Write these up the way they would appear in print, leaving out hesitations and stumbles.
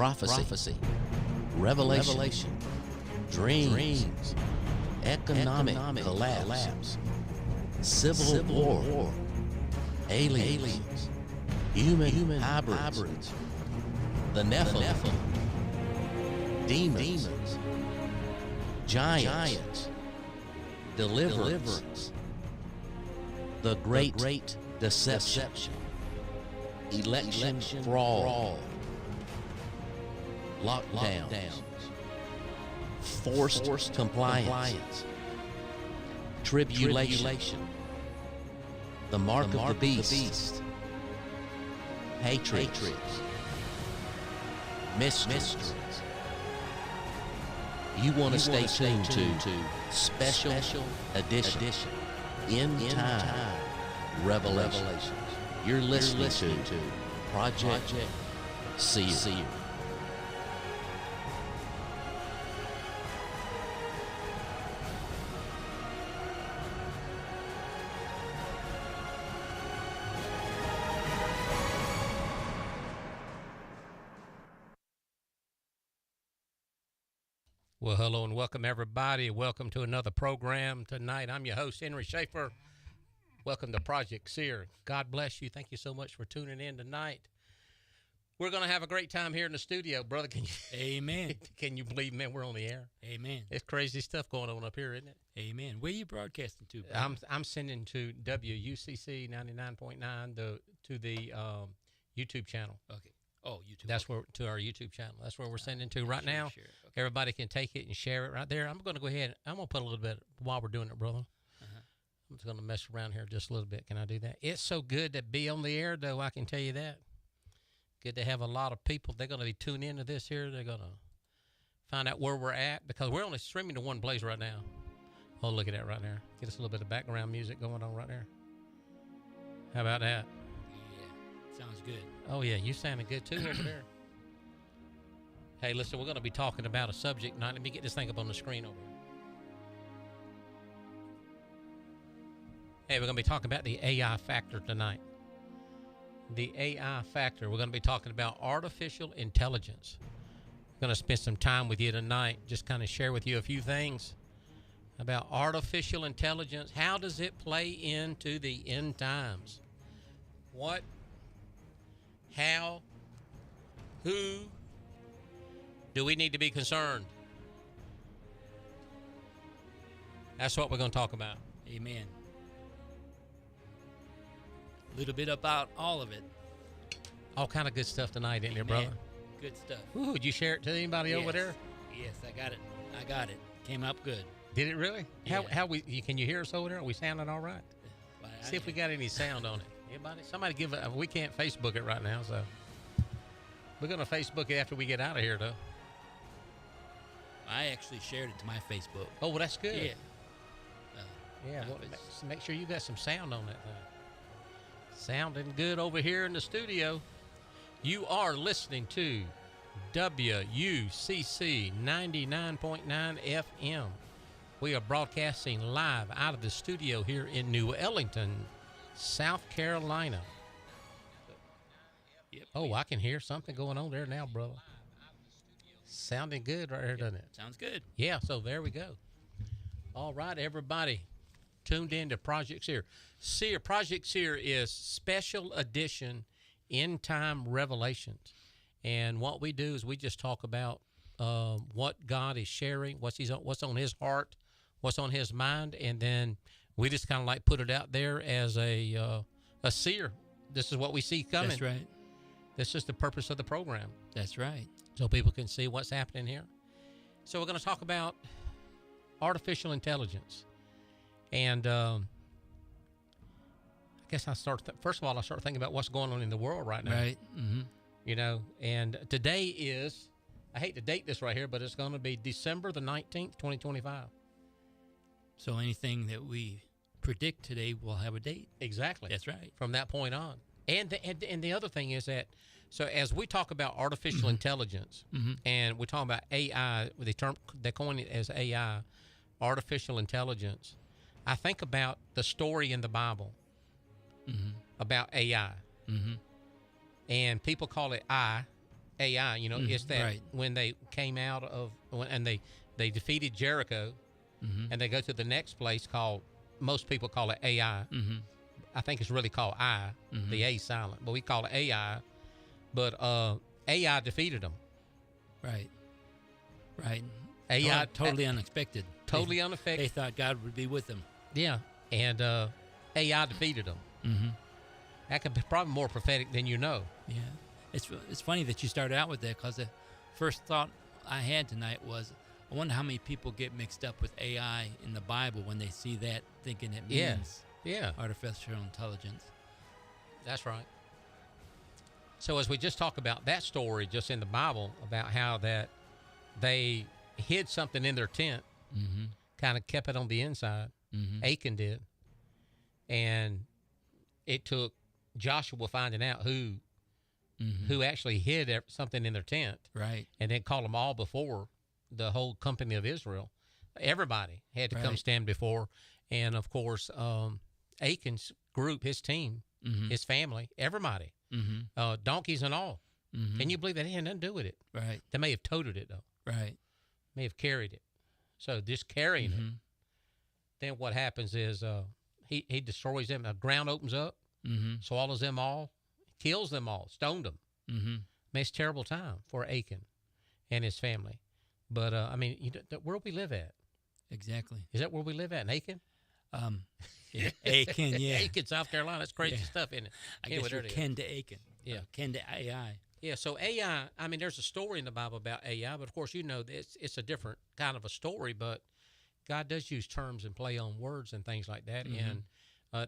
prophecy, revelation, dreams, economic collapse, civil war, aliens, human hybrids, the Nephilim, demons, giants, deliverance, the great deception, election fraud, lockdowns, forced compliance, tribulation, the mark of the beast, hatred, mysteries. You want to stay tuned to special edition, end time revelations. You're listening to Project Seer. Well, hello and welcome, everybody. Welcome to another program tonight. I'm your host, Henry Schaefer. Welcome to Project Seer. God bless you. Thank you so much for tuning in tonight. We're going to have a great time here in the studio, brother. Can you? Amen. Can you believe, man, we're on the air? Amen. It's crazy stuff going on up here, isn't it? Amen. Where are you broadcasting to, brother? I'm sending to WUCC 99.9 to the YouTube channel. Okay. Oh, YouTube. That's where, to our YouTube channel. That's where we're sending to right now. Sure. Okay. Everybody can take it and share it right there. I'm going to go ahead. I'm going to put a little bit while we're doing it, brother. I'm just going to mess around here just a little bit. Can I do that? It's so good to be on the air, though, I can tell you that. Good to have a lot of people. They're going to be tuned into this here. They're going to find out where we're at because we're only streaming to one place right now. Oh, look at that right there. Get us a little bit of background music going on right there. How about that? Yeah, sounds good. Oh, yeah, you sounding good, too, over there. Hey, listen, we're going to be talking about a subject tonight. Let me get this thing up on the screen over here. Hey, we're going to be talking about the AI factor tonight. The AI factor. We're going to be talking about artificial intelligence. I'm going to spend some time with you tonight, just kind of share with you a few things about artificial intelligence. How does it play into the end times? What? How? Who? Do we need to be concerned? That's what we're going to talk about. Amen. A little bit about all of it. All kind of good stuff tonight, isn't there, brother? Good stuff. Ooh, did you share it to anybody over there? Yes, I got it. Came up good. Did it really? Yeah. Can you hear us over there? Are we sounding all right? Well, See if we got any sound on it. Anybody? Somebody give it. We can't Facebook it right now, so we're going to Facebook it after we get out of here, though. I actually shared it to my Facebook. Oh, well, that's good. Yeah. Well, make sure you got some sound on that thing. Sounding good over here in the studio. You are listening to WUCC 99.9 FM. We are broadcasting live out of the studio here in New Ellington, South Carolina. Yep. Oh, I can hear something going on there now, brother. Sounding good right here, doesn't it? Sounds good. Yeah, so there we go. All right, everybody. Tuned in to Project Seer. Project Seer is special edition end time revelations. And what we do is we just talk about what God is sharing, what's on his heart, what's on his mind, and then we just kind of like put it out there as a seer. This is what we see coming. That's right. This is the purpose of the program. That's right. So people can see what's happening here. So we're going to talk about artificial intelligence. And I guess first of all, I start thinking about what's going on in the world right now. Right. Mm-hmm. You know, and today is, I hate to date this right here, but it's going to be December the 19th, 2025. So anything that we predict today will have a date. Exactly. That's right. From that point on. And the other thing is that, so as we talk about artificial intelligence, and we talk about AI, they coin it as AI, artificial intelligence, I think about the story in the Bible about AI. And people call it AI. You know, it's that right. when they came out of and they defeated Jericho, and they go to the next place called, most people call it AI. I think it's really called I, the A silent, but we call it AI. But AI defeated them. Right. Right. AI totally unexpected. Totally unaffected. They thought God would be with them. Yeah, and AI defeated them. That could be probably more prophetic than you know. Yeah, it's funny that you started out with that, because the first thought I had tonight was, I wonder how many people get mixed up with AI in the Bible when they see that, thinking it means artificial intelligence. That's right. So as we just talk about that story just in the Bible about how that they hid something in their tent, kind of kept it on the inside. Achan did. And it took Joshua finding out who actually hid something in their tent. Right. And then called them all before the whole company of Israel. Everybody had to come stand before. And, of course, Achan's group, his team, his family, everybody, donkeys and all. Can you believe that? He had nothing to do with it. Right. They may have toted it, though. Right. May have carried it. So just carrying it. Then what happens is he destroys them. The ground opens up, swallows them all, kills them all, stoned them. Makes a terrible time for Achan and his family. But, I mean, where we live at? Exactly. Is that where we live at, in Aiken? Yeah, Aiken, yeah. Aiken, South Carolina. That's crazy stuff, isn't it? I guess you're kin to Aiken. Yeah. Kin to AI. Yeah, so AI, I mean, there's a story in the Bible about AI, but of course, you know, it's a different kind of a story, but God does use terms and play on words and things like that. And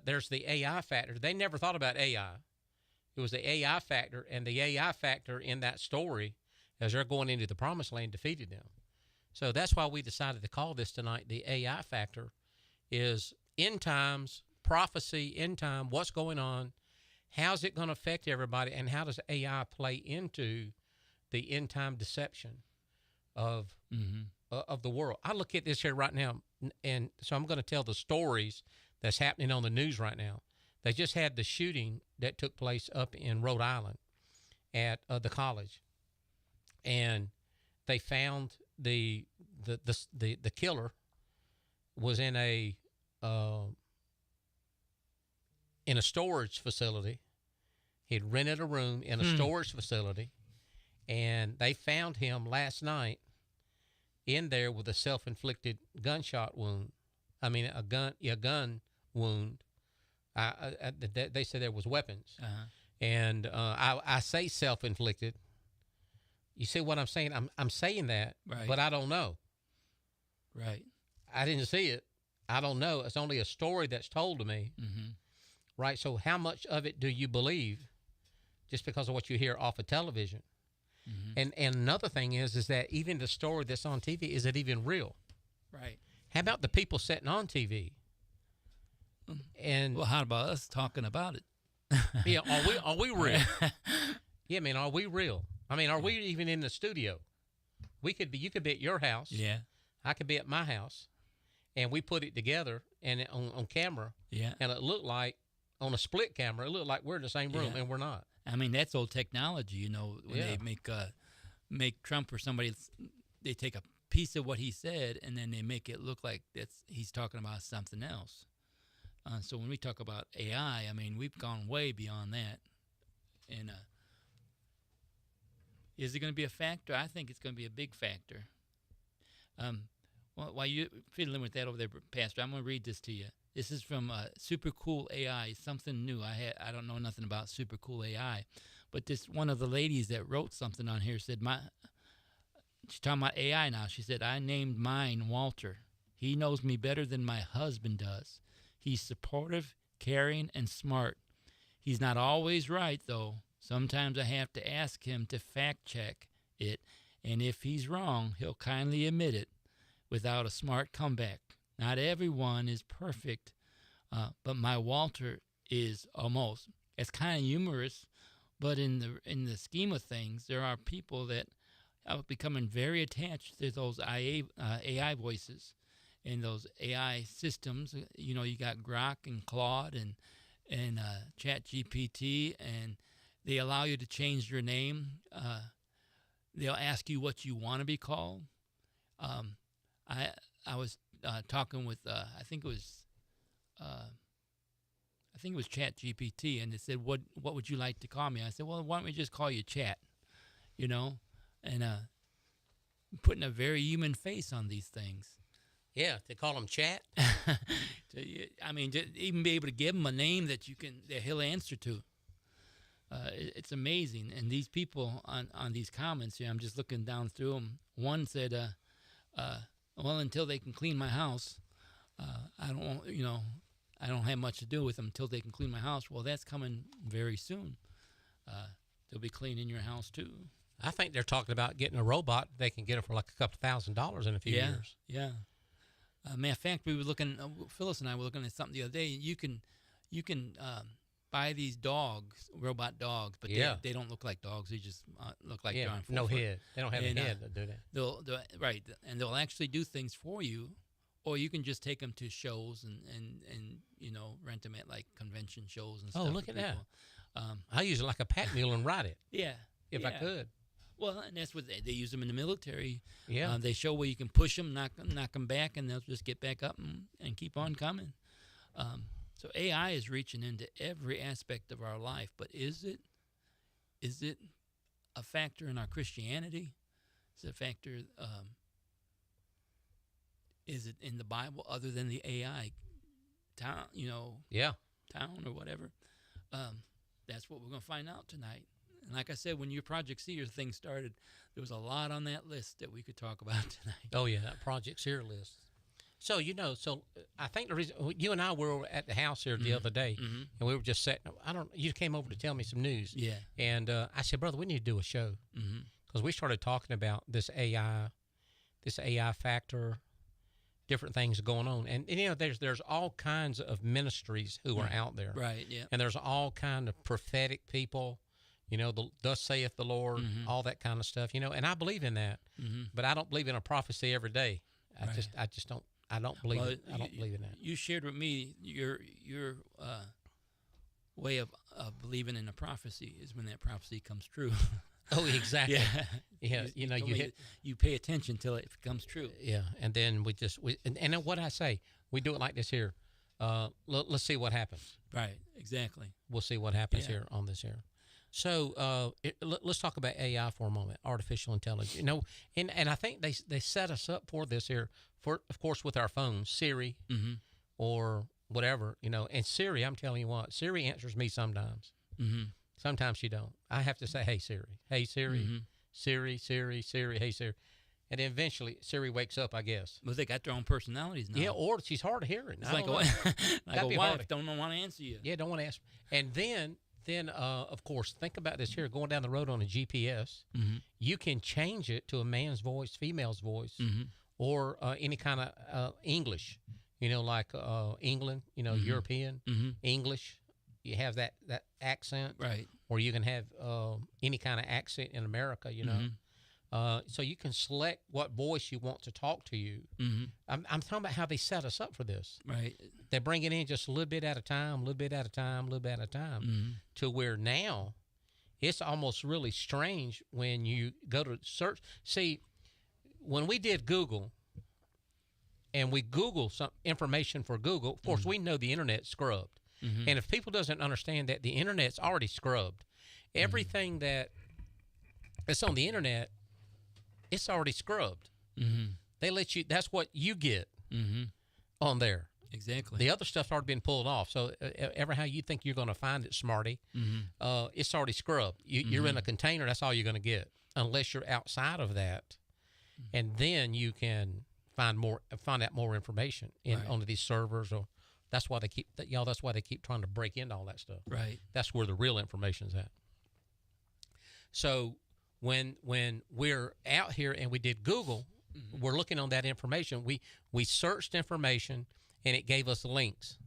there's the AI factor. They never thought about AI. It was the AI factor, and the AI factor in that story, as they're going into the promised land, defeated them. So that's why we decided to call this tonight the AI factor, is end times, prophecy, end time, what's going on, how's it going to affect everybody, and how does AI play into the end time deception of the world? I look at this here right now, and so I'm going to tell the stories that's happening on the news right now. They just had the shooting that took place up in Rhode Island at the college, and they found the killer was in a storage facility. He'd rented a room in a storage facility, and they found him last night in there with a self-inflicted gunshot wound. I mean, a gun wound. They said there was weapons, and I say self-inflicted. You see what I'm saying? I'm saying that, but I don't know. Right. I didn't see it. I don't know. It's only a story that's told to me. Right. So how much of it do you believe just because of what you hear off of television? And another thing is that even the story that's on TV, is it even real? Right. How about the people sitting on TV? And well, how about us talking about it? Yeah, are we real? Yeah, I mean, are we real? I mean, are we even in the studio? You could be at your house. Yeah. I could be at my house, and we put it together and on camera. Yeah. And it looked like on a split camera, it looked like we're in the same room, and we're not. I mean, that's old technology, you know, when they make Trump or somebody, they take a piece of what he said and then they make it look like he's talking about something else. So when we talk about AI, I mean, we've gone way beyond that. And is it going to be a factor? I think it's going to be a big factor. Well, while you're fiddling with that over there, Pastor, I'm going to read this to you. This is from Super Cool AI, something new. I don't know nothing about Super Cool AI, but this one of the ladies that wrote something on here said, she's talking about AI now. She said, I named mine Walter. He knows me better than my husband does. He's supportive, caring, and smart. He's not always right, though. Sometimes I have to ask him to fact check it, and if he's wrong, he'll kindly admit it without a smart comeback. Not everyone is perfect, but my Walter is almost. It's kind of humorous, but in the scheme of things, there are people that are becoming very attached to those AI voices and those AI systems. You know, you got Grok and Claude and ChatGPT, and they allow you to change your name they'll ask you what you want to be called. I was talking with I think it was Chat GPT, and it said, what would you like to call me? I said, well, why don't we just call you Chat, you know, and putting a very human face on these things. Yeah, they call them Chat. I mean, to even be able to give him a name that he'll answer to. It's amazing. And these people on these comments, I'm just looking down through them. One said, well, until they can clean my house, I don't have much to do with them until they can clean my house. Well, that's coming very soon. They'll be cleaning your house too. I think they're talking about getting a robot. They can get it for like a couple $1,000s in a few years. Yeah. Matter of fact, we were looking. Phyllis and I were looking at something the other day. You can buy these dogs, robot dogs, but they don't look like dogs. They just look like John. No head. They don't have a head, do they? They'll and they'll actually do things for you, or you can just take them to shows and rent them at like convention shows and stuff. Oh, look at that! I use it like a pack mule and ride it. If I could. Well, and that's what they use them in the military. Yeah. They show where you can push them, knock them back, and they'll just get back up and keep on coming. So AI is reaching into every aspect of our life, but is it a factor in our Christianity? Is it a factor? Is it in the Bible other than the AI town? Town or whatever. That's what we're going to find out tonight. And like I said, when your Project Seer thing started, there was a lot on that list that we could talk about tonight. Oh yeah, that Project Seer list. So I think the reason you and I were at the house here the other day, and we were just sitting. You came over to tell me some news. Yeah. And I said, brother, we need to do a show because we started talking about this AI factor, different things going on, and there's all kinds of ministries who are out there, right? Yeah. And there's all kind of prophetic people. Thus saith the Lord, all that kind of stuff, and I believe in that, but I don't believe in a prophecy every day. I just don't. I don't believe. I don't believe in that. You shared with me your way of believing in a prophecy is when that prophecy comes true. Oh, exactly. Yeah. You pay attention till it comes true. Yeah, and then and then what I say, we do it like this here. Let's see what happens. Right. Exactly. We'll see what happens here on this here. So let's talk about AI for a moment, artificial intelligence. And I think they set us up for this here, of course, with our phones, Siri or whatever, And Siri, I'm telling you what, Siri answers me sometimes. Sometimes she don't. I have to say, hey, Siri. Hey, Siri. Siri, Siri, Siri, hey, Siri. And then eventually Siri wakes up, I guess. Well, they got their own personalities now. Yeah, or she's hard of hearing. It's like a wife don't want to answer you. Yeah, don't want to answer. And then, of course, think about this here. Going down the road on a GPS, you can change it to a man's voice, female's voice, or any kind of English, like England, European English. You have that accent. Right. Or you can have any kind of accent in America, So you can select what voice you want to talk to you. I'm talking about how they set us up for this. Right. They bring it in just a little bit at a time, a little bit at a time, a little bit at a time, to where now it's almost really strange when you go to search. See, when we did Google and we Google some information for Google, of course, we know the internet's scrubbed. And if people doesn't understand that the internet's already scrubbed, everything that's on the internet, it's already scrubbed. They let you. That's what you get on there. Exactly. The other stuff's already been pulled off. So ever how you think you're going to find it, smarty, it's already scrubbed. You're in a container. That's all you're going to get, unless you're outside of that, and then you can find out more information onto these servers. Or that's why they keep That's why they keep trying to break into all that stuff. Right. That's where the real information's at. So when we're out here and we did Google, we're looking on that information. We searched information and it gave us links.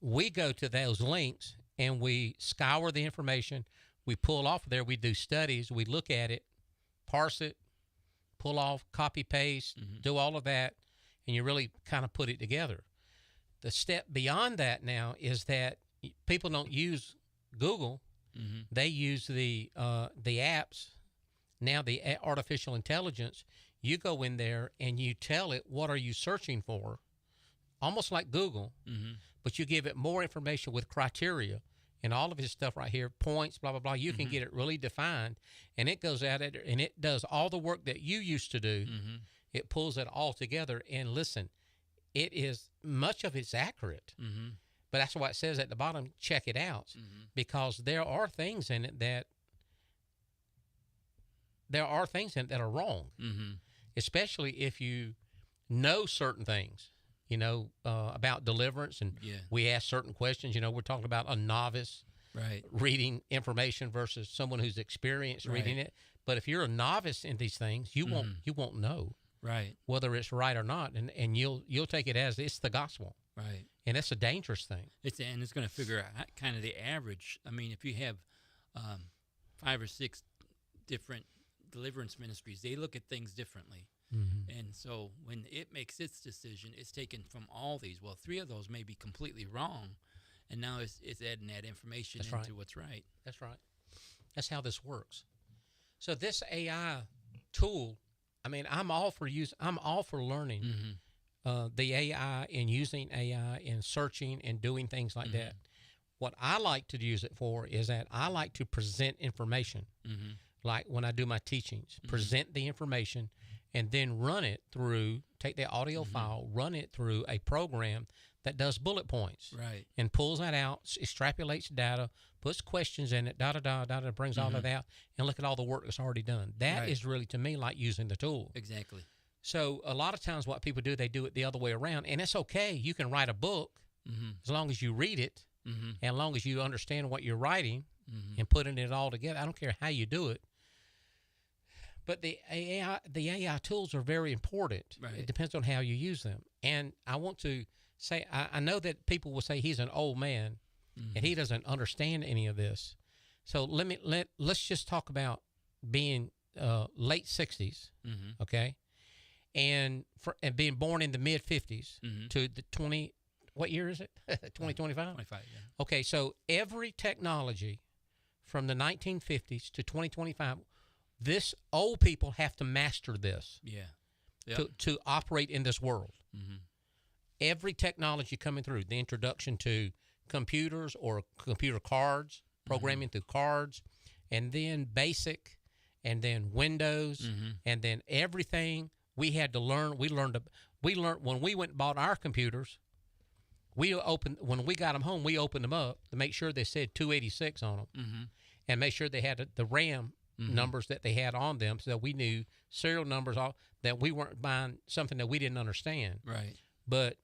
We go to those links and we scour the information. We pull off of there. We do studies. We look at it, parse it, pull off, copy, paste, do all of that, and you really kind of put it together. The step beyond that now is that people don't use Google. They use the apps Now the artificial intelligence, you go in there and you tell it what are you searching for, almost like Google, but you give it more information with criteria and all of his stuff right here, points, blah, blah, blah. You can get it really defined, and it goes at it, and it does all the work that you used to do. It pulls it all together, and listen, it is, much of it's accurate. But that's why it says at the bottom, check it out, because there are things in it that are wrong, especially if you know certain things, about deliverance. And we ask certain questions. We're talking about a novice reading information versus someone who's experienced reading it. But if you're a novice in these things, you won't know whether it's right or not, and you'll take it as it's the gospel. And that's a dangerous thing. It's going to figure out kind of the average. I mean, if you have 5 or 6 different deliverance ministries, they look at things differently. And so when it makes its decision, it's taken from all these. Well, 3 of those may be completely wrong, and now it's adding that information into what's right. That's right. That's how this works. So this AI tool, I mean, I'm all for learning the AI and using AI and searching and doing things like that. What I like to use it for is that I like to present information. Like when I do my teachings, present the information and then run it through, take the audio file, run it through a program that does bullet points. And pulls that out, extrapolates data, puts questions in it, brings all of that, and look at all the work that's already done. That is really, to me, like using the tool. Exactly. So a lot of times what people do, they do it the other way around, and it's okay. You can write a book as long as you read it, and as long as you understand what you're writing and putting it all together. I don't care how you do it. But the AI tools are very important. It depends on how you use them. And I want to say, I know that people will say he's an old man and he doesn't understand any of this. So let's just talk about being late 60s, okay, and being born in the mid 50s to the 20. What year is it? 2025. 25. Yeah. Okay, so every technology from the 1950s to 2025. This old people have to master this to operate in this world. Every technology coming through, the introduction to computers or computer cards, programming through cards, and then BASIC, and then Windows, and then everything we had to learn. We learned when we went and bought our computers. When we got them home, we opened them up to make sure they said 286 on them, and make sure they had the RAM numbers that they had on them, so that we knew serial numbers, that we weren't buying something that we didn't understand. But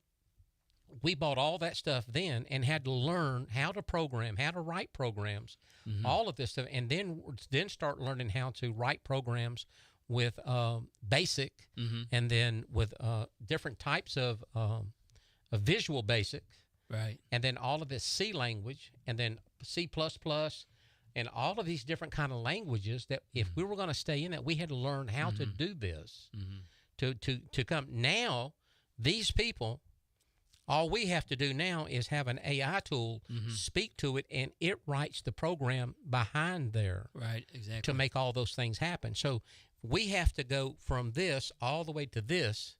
we bought all that stuff then and had to learn how to program, how to write programs, all of this stuff, and then start learning how to write programs with BASIC, and then with different types of Visual Basic, and then all of this C language, and then C++, and all of these different kind of languages that if we were going to stay in it, we had to learn how to do this to come. Now, these people, all we have to do now is have an AI tool, speak to it, and it writes the program behind there to make all those things happen. So we have to go from this all the way to this,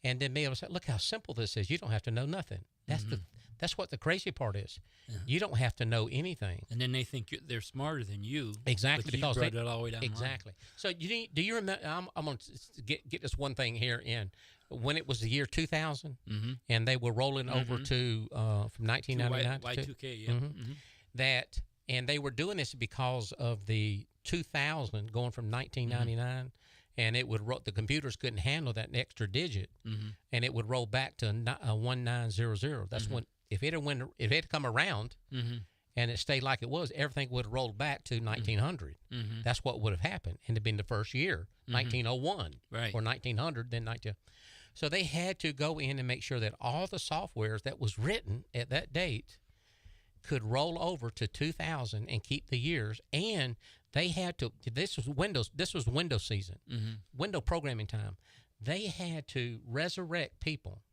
and then be able to say, look how simple this is. You don't have to know nothing. That's what the crazy part is. You don't have to know anything. And then they think they're smarter than you. Exactly. Because you brought it all the way down. Exactly. So do you remember, I'm going to get this one thing here in. When it was the year 2000, and they were rolling over to from 1999 to Y2K, and they were doing this because of the 2000 going from 1999, and it would the computers couldn't handle that extra digit, and it would roll back to 1900. That's when if it had come around, and it stayed like it was, everything would have rolled back to 1900. That's what would have happened, and it'd been the first year, 1901, or 1900, then 19. So they had to go in and make sure that all the softwares that was written at that date could roll over to 2000 and keep the years. And they had to, this was Windows season, window programming time. They had to resurrect people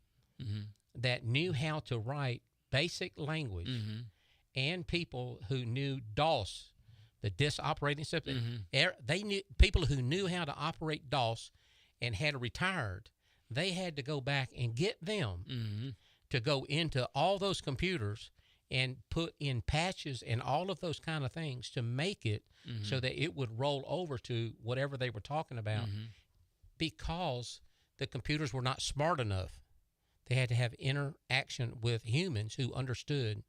that knew how to write basic language and people who knew DOS the DIS operating system. Mm-hmm. They knew people who knew how to operate DOS and had retired. They had to go back and get them Mm-hmm. to go into all those computers and put in patches and all of those kind of things to make it Mm-hmm. so that it would roll over to whatever they were talking about, Mm-hmm. because the computers were not smart enough. They had to have interaction with humans who understood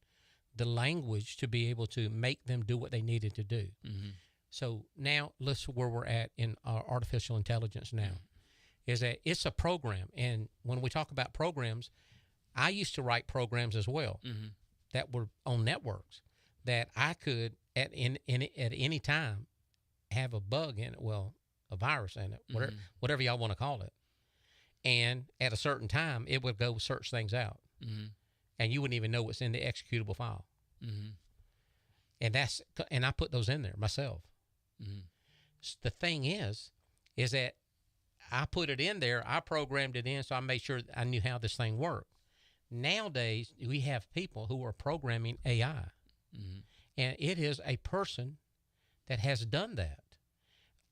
the language to be able to make them do what they needed to do. Mm-hmm. So now let's where we're at in artificial intelligence now, is that it's a program. And when we talk about programs, I used to write programs as well Mm-hmm. that were on networks that I could at any time have a bug in it, well, a virus in it, whatever y'all want to call it. And at a certain time, it would go search things out. Mm-hmm. And you wouldn't even know what's in the executable file. Mm-hmm. And I put those in there myself. Mm-hmm. The thing is that I put it in there, I programmed it in, so I made sure I knew how this thing worked. Nowadays, we have people who are programming AI, Mm-hmm. and it is a person that has done that.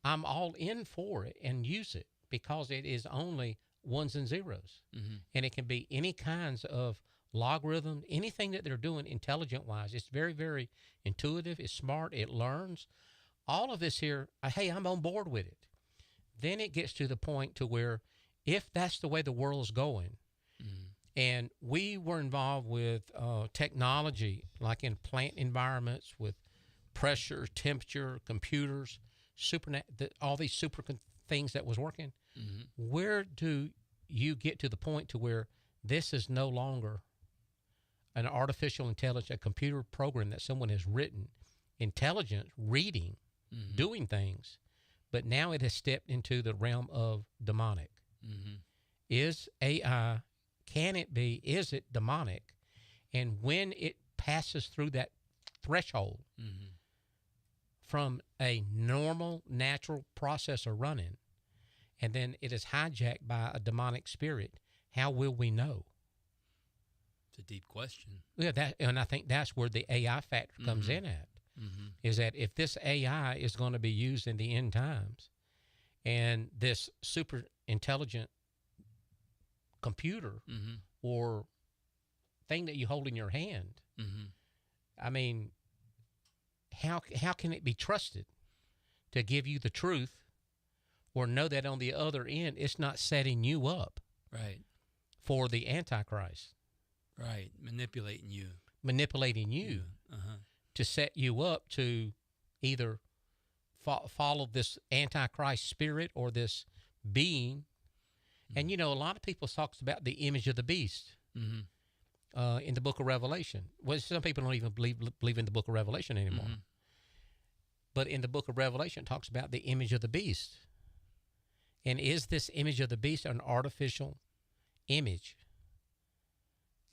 I'm all in for it and use it because it is only ones and zeros, Mm-hmm. and it can be any kinds of logarithm, anything that they're doing intelligent-wise. It's very, very intuitive. It's smart. It learns. All of this here, hey, I'm on board with it. Then it gets to the point to where if that's the way the world's going, Mm-hmm. and we were involved with technology, like in plant environments with pressure, temperature, computers, all these super things that was working, Mm-hmm. where do you get to the point to where this is no longer an artificial intelligence, a computer program that someone has written, intelligent, reading, Mm-hmm. doing things, but now it has stepped into the realm of demonic. Mm-hmm. Is AI, is it demonic? And when it passes through that threshold Mm-hmm. from a normal, natural processor running, and then it is hijacked by a demonic spirit, how will we know? It's a deep question. Yeah, and I think that's where the AI factor comes Mm-hmm. in at, Mm-hmm. is that if this AI is going to be used in the end times, and this super intelligent computer Mm-hmm. or thing that you hold in your hand, Mm-hmm. I mean, how can it be trusted to give you the truth, or know that on the other end it's not setting you up Right. for the Antichrist, Right. Manipulating you. manipulating you Uh-huh. to set you up to either follow this Antichrist spirit or this being? And you know, a lot of people talks about the image of the beast Mm-hmm. in the book of Revelation. Well, some people don't even believe in the book of Revelation anymore. Mm-hmm. But in the book of Revelation, it talks about the image of the beast. And is this image of the beast an artificial image?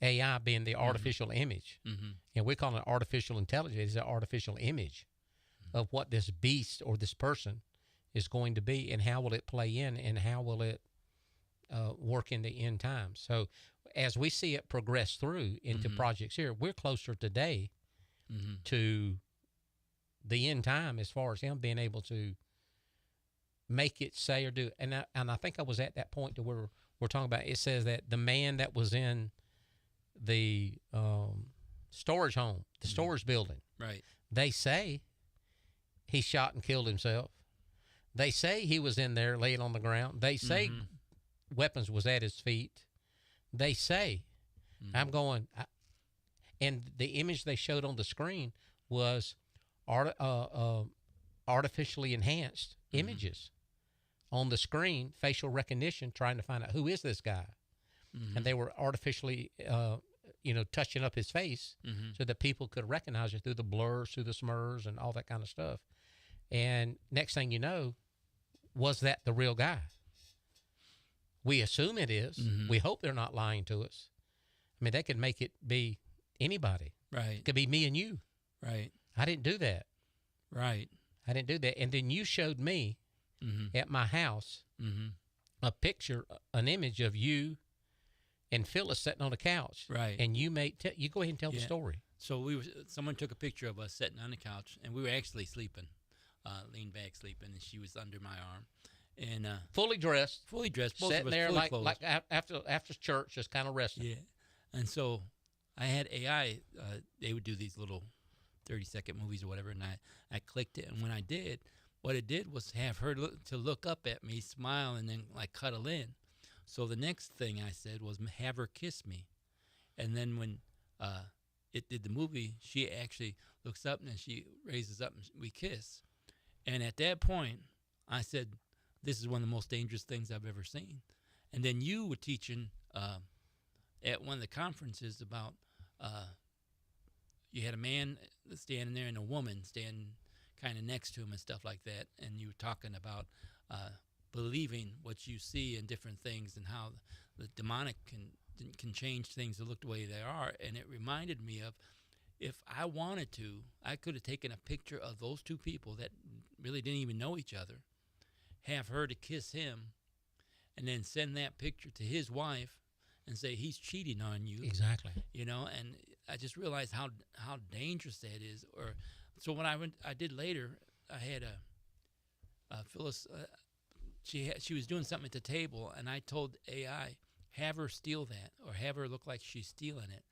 AI being the artificial image. Mm-hmm. And we call it artificial intelligence. It's an artificial image of what this beast or this person is going to be, and how will it play in, and how will it work in the end times. So as we see it progress through into Mm-hmm. projects here, we're closer today Mm-hmm. to the end time as far as him being able to make it say or do. And I think I was at that point to where we're talking about, it says that the man that was in the storage home, the storage building, Right. they say he shot and killed himself. They say he was in there laying on the ground. They say Mm-hmm. weapons was at his feet. They say, Mm-hmm. I'm going, and the image they showed on the screen was artificially enhanced Mm-hmm. images on the screen, facial recognition, trying to find out who is this guy. Mm-hmm. And they were artificially, touching up his face Mm-hmm. so that people could recognize it through the blurs, through the smurs, and all that kind of stuff. And next thing you know, was that the real guy? We assume it is. Mm-hmm. We hope they're not lying to us. I mean, they could make it be anybody. Right. It could be me and you. Right. I didn't do that. Right. I didn't do that. And then you showed me Mm-hmm. at my house Mm-hmm. a picture, an image of you and Phyllis sitting on the couch. Right. And you you go ahead and tell the Yeah. story. So someone took a picture of us sitting on the couch, and we were actually sleeping, leaned back sleeping, and she was under my arm, and fully dressed, both sitting of us there fully clothed. like after church, just kind of resting. Yeah, and so I had AI. They would do these little 30-second movies or whatever, and I clicked it, and when I did, what it did was have her look up at me, smile, and then like cuddle in. So the next thing I said was have her kiss me, and then when it did the movie, she actually looks up and then she raises up and we kiss. And at that point, I said, this is one of the most dangerous things I've ever seen. And then you were teaching at one of the conferences about you had a man standing there and a woman standing kind of next to him and stuff like that. And you were talking about believing what you see in different things and how the demonic can change things to look the way they are. And it reminded me of, if I wanted to, I could have taken a picture of those two people that really didn't even know each other, have her to kiss him, and then send that picture to his wife and say he's cheating on you. Exactly. You know, and I just realized how dangerous that is. Or so what I did later, I had Phyllis. She was doing something at the table, and I told AI, have her steal that, or have her look like she's stealing it.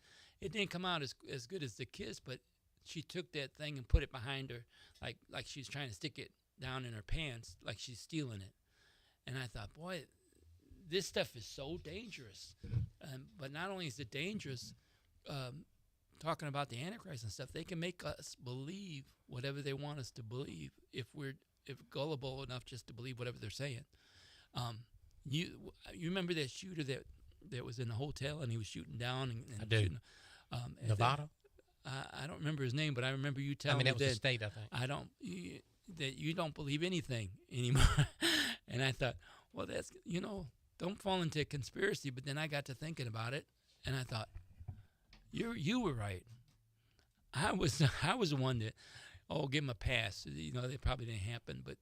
It didn't come out as good as the kiss, but she took that thing and put it behind her, like she's trying to stick it down in her pants, like she's stealing it. And I thought, boy, this stuff is so dangerous. But not only is it dangerous, talking about the Antichrist and stuff, they can make us believe whatever they want us to believe if we're gullible enough just to believe whatever they're saying. You remember that shooter that was in the hotel and he was shooting down and I do. shooting, Nevada? I don't remember his name, but I remember you telling me that was the state, I think. That you don't believe anything anymore. And I thought, well, that's, don't fall into a conspiracy. But then I got to thinking about it, and I thought, you were right. I was the one that, give him a pass. They probably didn't happen, but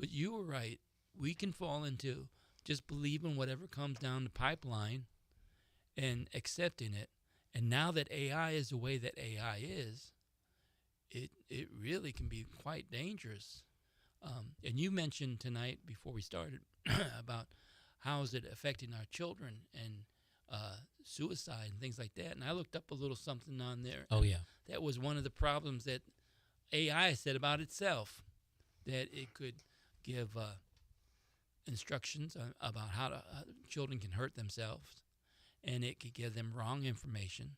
you were right. We can fall into just believing whatever comes down the pipeline and accepting it. And now that AI is the way that AI is, it really can be quite dangerous. And you mentioned tonight before we started about how is it affecting our children and suicide and things like that. And I looked up a little something on there. Oh, yeah. That was one of the problems that AI said about itself, that it could give instructions about how children can hurt themselves, and it could give them wrong information.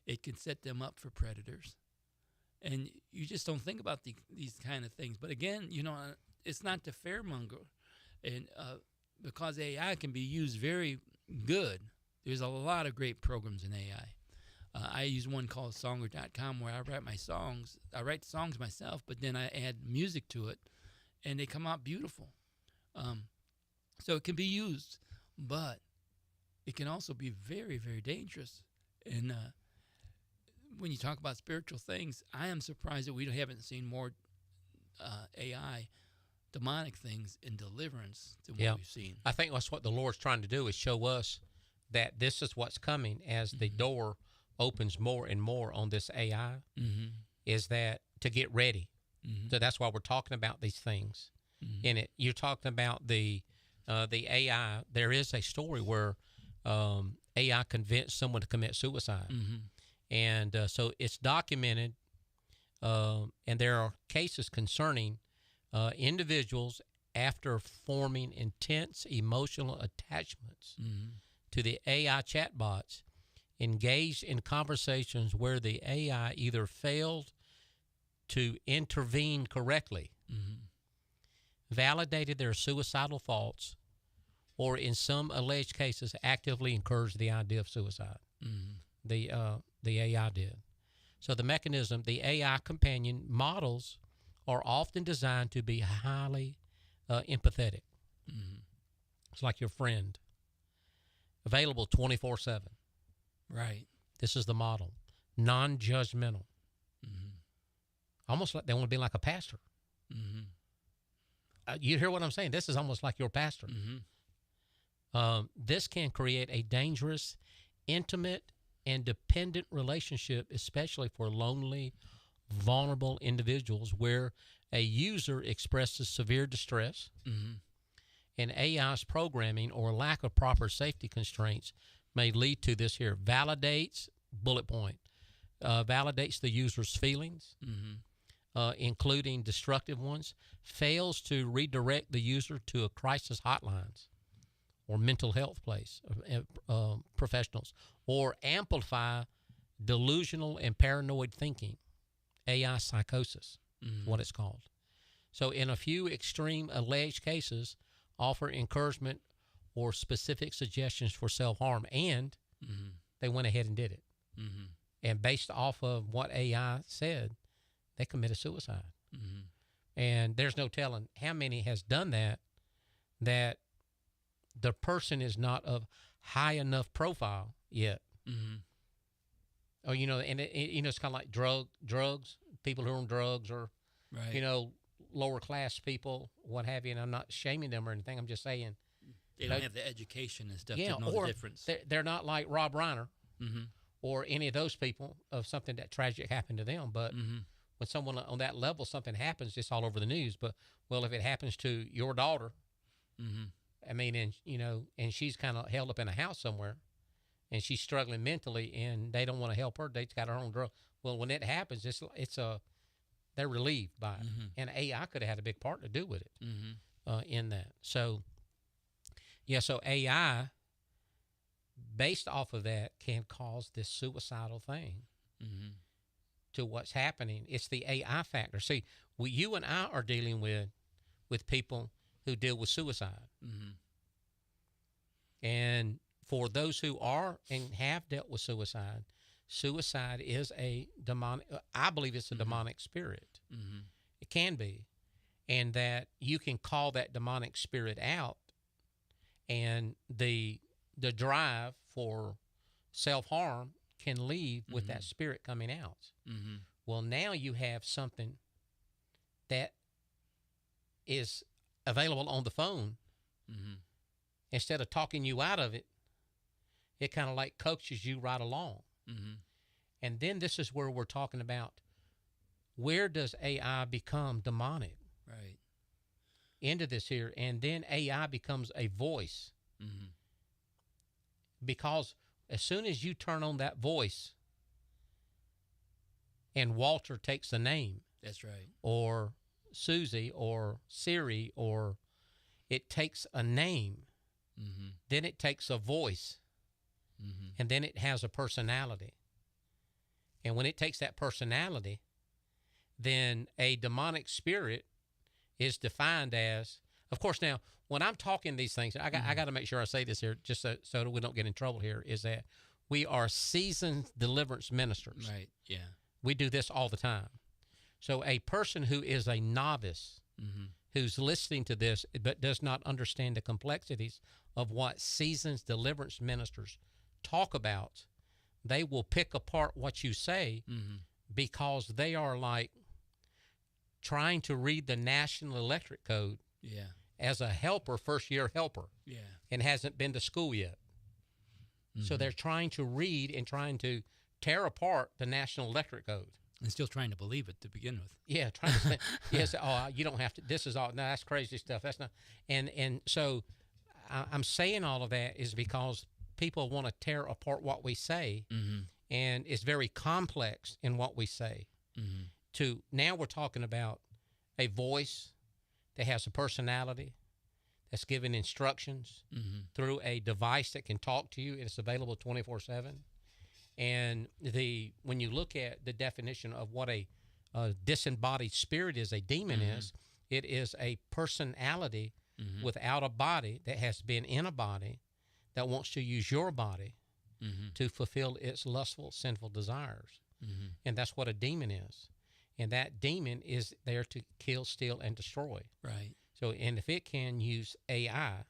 It can set them up for predators. And you just don't think about these kind of things. But again, it's not to fearmonger. And because AI can be used very good, there's a lot of great programs in AI. I use one called Songer.com where I write my songs. I write songs myself, but then I add music to it, and they come out beautiful. So it can be used, but it can also be very, very dangerous. And when you talk about spiritual things, I am surprised that we haven't seen more AI demonic things in deliverance than what we've seen. I think that's what the Lord's trying to do, is show us that this is what's coming as the door opens more and more on this AI, is that to get ready. So that's why we're talking about these things. In it, you're talking about the AI. There is a story where AI convinced someone to commit suicide. And so it's documented, and there are cases concerning individuals after forming intense emotional attachments to the AI chatbots, engaged in conversations where the AI either failed to intervene correctly, validated their suicidal thoughts, or in some alleged cases actively encouraged the idea of suicide. The AI did. So the mechanism, the AI companion models are often designed to be highly empathetic. It's like your friend, available 24/7. Right. This is the model. Non-judgmental. Almost like they want to be like a pastor. You hear what I'm saying? This is almost like your pastor. This can create a dangerous, intimate and dependent relationship, especially for lonely, vulnerable individuals where a user expresses severe distress, and AI's programming or lack of proper safety constraints may lead to this here. Validates, bullet point, validates the user's feelings, including destructive ones, fails to redirect the user to a crisis hotlines or mental health place, professionals, or amplify delusional and paranoid thinking, AI psychosis, what it's called. So in a few extreme alleged cases, offer encouragement or specific suggestions for self-harm, and they went ahead and did it. And based off of what AI said, they committed suicide. And there's no telling how many has done that the person is not of high enough profile yet. Or, you know, and it's kind of like drugs, people who are on drugs, or, you know, lower class people, what have you. And I'm not shaming them or anything. I'm just saying they don't have the education and stuff to know or the difference. They're not like Rob Reiner or any of those people of something that tragic happened to them. But when someone on that level, something happens, it's all over the news. But, well, if it happens to your daughter, I mean, and, you know, and she's kind of held up in a house somewhere, and she's struggling mentally, and they don't want to help her. They've got her own drug. Well, when it happens, they're relieved by it. And AI could have had a big part to do with it in that. So, yeah, so AI, based off of that, can cause this suicidal thing to what's happening. It's the AI factor. See, you and I are dealing with people who deal with suicide. And for those who are and have dealt with suicide, suicide is a demonic, I believe it's a demonic spirit. It can be. And that you can call that demonic spirit out, and the drive for self-harm can leave with that spirit coming out. Well, now you have something that is available on the phone. Instead of talking you out of it, it kind of like coaches you right along. And then this is where we're talking about, where does AI become demonic? Right. Into this here, and then AI becomes a voice. Because as soon as you turn on that voice and Walter takes a name. That's right. Or Susie or Siri, or it takes a name, then it takes a voice, and then it has a personality. And when it takes that personality, then a demonic spirit is defined as, of course, now, when I'm talking these things, I got to make sure I say this here, just so that we don't get in trouble here, is that we are seasoned deliverance ministers. Right, yeah. We do this all the time. So a person who is a novice, who's listening to this but does not understand the complexities of what seasoned deliverance ministers talk about, they will pick apart what you say because they are like trying to read the National Electric Code as a helper, first-year helper, and hasn't been to school yet. So they're trying to read and trying to tear apart the National Electric Code. And still trying to believe it to begin with. Yeah, trying to think, yes, you don't have to, this is all, no, that's crazy stuff. That's not, and so I'm saying all of that is because people want to tear apart what we say, and it's very complex in what we say. Now we're talking about a voice that has a personality, that's giving instructions through a device that can talk to you. It's available 24/7. And when you look at the definition of what a disembodied spirit is, a demon is, it is a personality without a body that has been in a body that wants to use your body to fulfill its lustful, sinful desires. And that's what a demon is. And that demon is there to kill, steal, and destroy. Right. So, and if it can use AI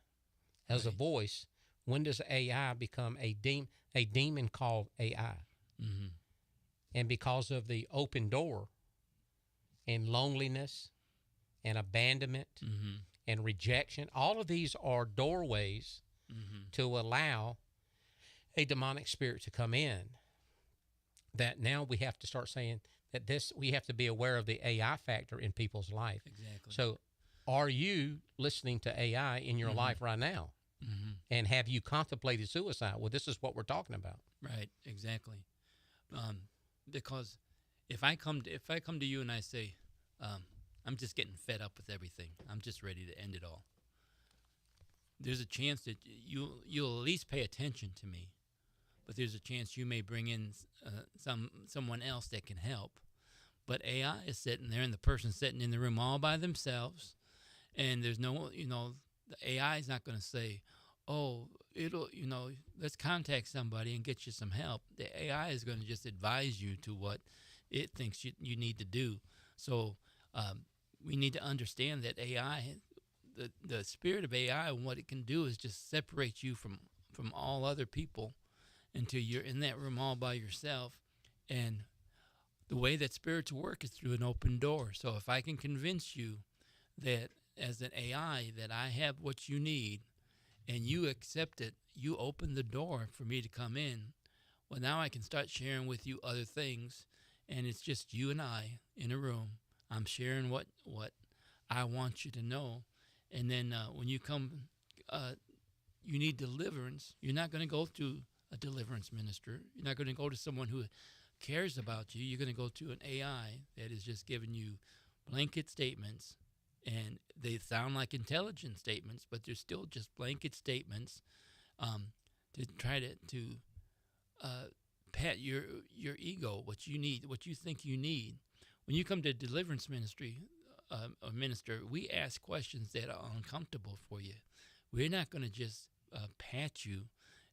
as a voice, when does AI become a demon called AI? And because of the open door and loneliness and abandonment and rejection, all of these are doorways to allow a demonic spirit to come in. that now we have to start saying that we have to be aware of the AI factor in people's life. Exactly. So are you listening to AI in your life right now? Mm-hmm. And have you contemplated suicide? Well, this is what we're talking about. Right, exactly. Because if I come to you and I say, I'm just getting fed up with everything, I'm just ready to end it all, there's a chance that you'll at least pay attention to me, but there's a chance you may bring in someone else that can help. But AI is sitting there, and the person's sitting in the room all by themselves, and there's no, the AI is not going to say, oh, let's contact somebody and get you some help. The AI is going to just advise you to what it thinks you need to do. So we need to understand that AI, the spirit of AI, and what it can do is just separate you from all other people until you're in that room all by yourself. And the way that spirits work is through an open door. So if I can convince you that as an AI that I have what you need and you accept it, you open the door for me to come in. Well, now I can start sharing with you other things, and it's just you and I in a room. I'm sharing what I want you to know. And then when you come, you need deliverance. You're not going to go to a deliverance minister. You're not going to go to someone who cares about you. You're going to go to an AI that is just giving you blanket statements, and they sound like intelligent statements, but they're still just blanket statements to try to pat your ego, what you need, what you think you need. When you come to deliverance ministry, a minister, we ask questions that are uncomfortable for you. We're not going to just pat you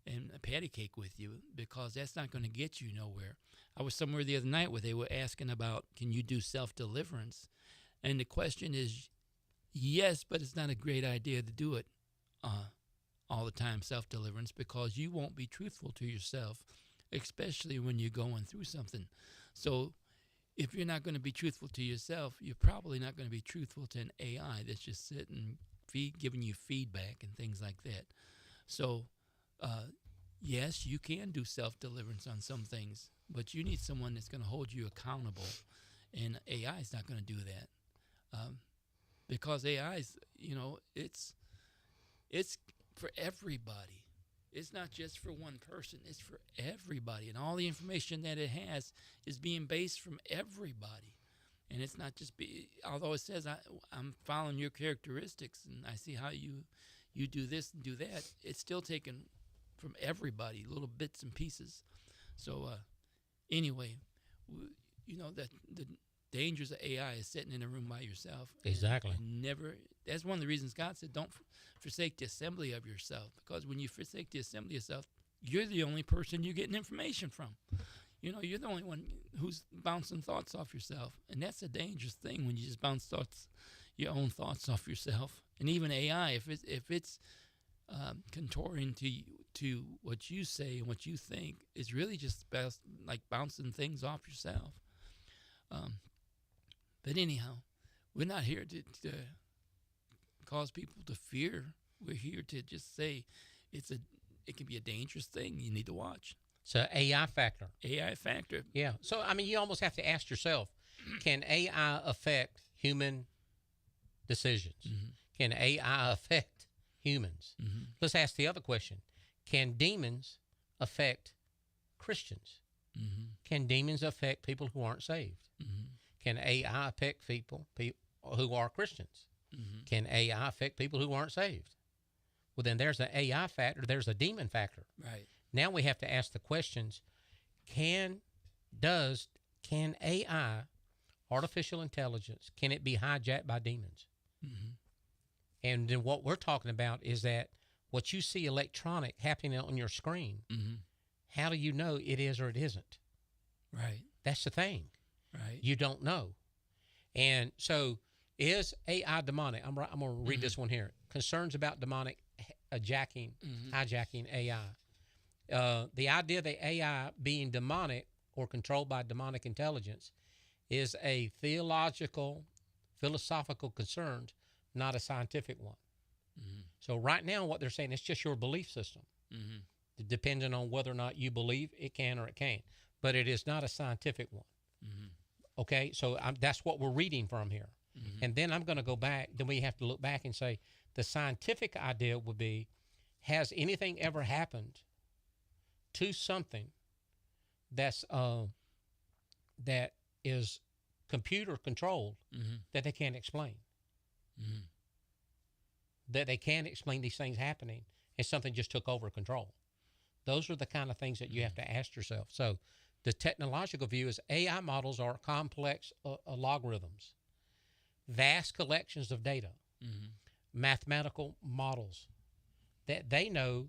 and patty cake with you, because that's not going to get you nowhere. I was somewhere the other night where they were asking about, can you do self-deliverance? And the question is, yes, but it's not a great idea to do it all the time, self-deliverance, because you won't be truthful to yourself, especially when you're going through something. So if you're not going to be truthful to yourself, you're probably not going to be truthful to an AI that's just sitting, giving you feedback and things like that. So yes, you can do self-deliverance on some things, but you need someone that's going to hold you accountable, and AI is not going to do that, because AI is, it's for everybody. It's not just for one person. It's for everybody, and all the information that it has is being based from everybody. And it's not just although it says I'm following your characteristics and I see how you do this and do that, it's still taken from everybody, little bits and pieces. So anyway, that the dangers of AI is sitting in a room by yourself. Exactly. And that's one of the reasons God said, don't forsake the assembly of yourself, because when you forsake the assembly of yourself, you're the only person you're getting information from. You're the only one who's bouncing thoughts off yourself, and that's a dangerous thing when you just bounce your own thoughts off yourself. And even AI, if it's contorting to what you say and what you think, it's really just like bouncing things off yourself. But anyhow, we're not here to cause people to fear. We're here to just say it can be a dangerous thing you need to watch. So AI factor. AI factor. Yeah. So, you almost have to ask yourself, can AI affect human decisions? Mm-hmm. Can AI affect humans? Mm-hmm. Let's ask the other question. Can demons affect Christians? Mm-hmm. Can demons affect people who aren't saved? Mm-hmm. Can AI affect people who are Christians? Mm-hmm. Can AI affect people who aren't saved? Well, then there's an AI factor. There's a demon factor. Right. Now we have to ask the questions, can AI, artificial intelligence, can it be hijacked by demons? Mm-hmm. And then what we're talking about is that what you see electronic happening on your screen, mm-hmm. how do you know it is or it isn't? Right. That's the thing. Right. You don't know. And so is AI demonic? I'm going to read mm-hmm. this one here. Concerns about demonic mm-hmm. hijacking AI. The idea that AI being demonic or controlled by demonic intelligence is a philosophical concern, not a scientific one. Mm-hmm. So right now what they're saying, it's just your belief system, mm-hmm. depending on whether or not you believe it can or it can't. but it is not a scientific one. Okay, so that's what we're reading from here. And then I'm going to go back. Then we have to look back and say the scientific idea would be, has anything ever happened to something that is computer controlled that they can't explain? That they can't explain these things happening and something just took over control. Those are the kind of things that you have to ask yourself. So the technological view is AI models are complex logarithms, vast collections of data, mathematical models that they know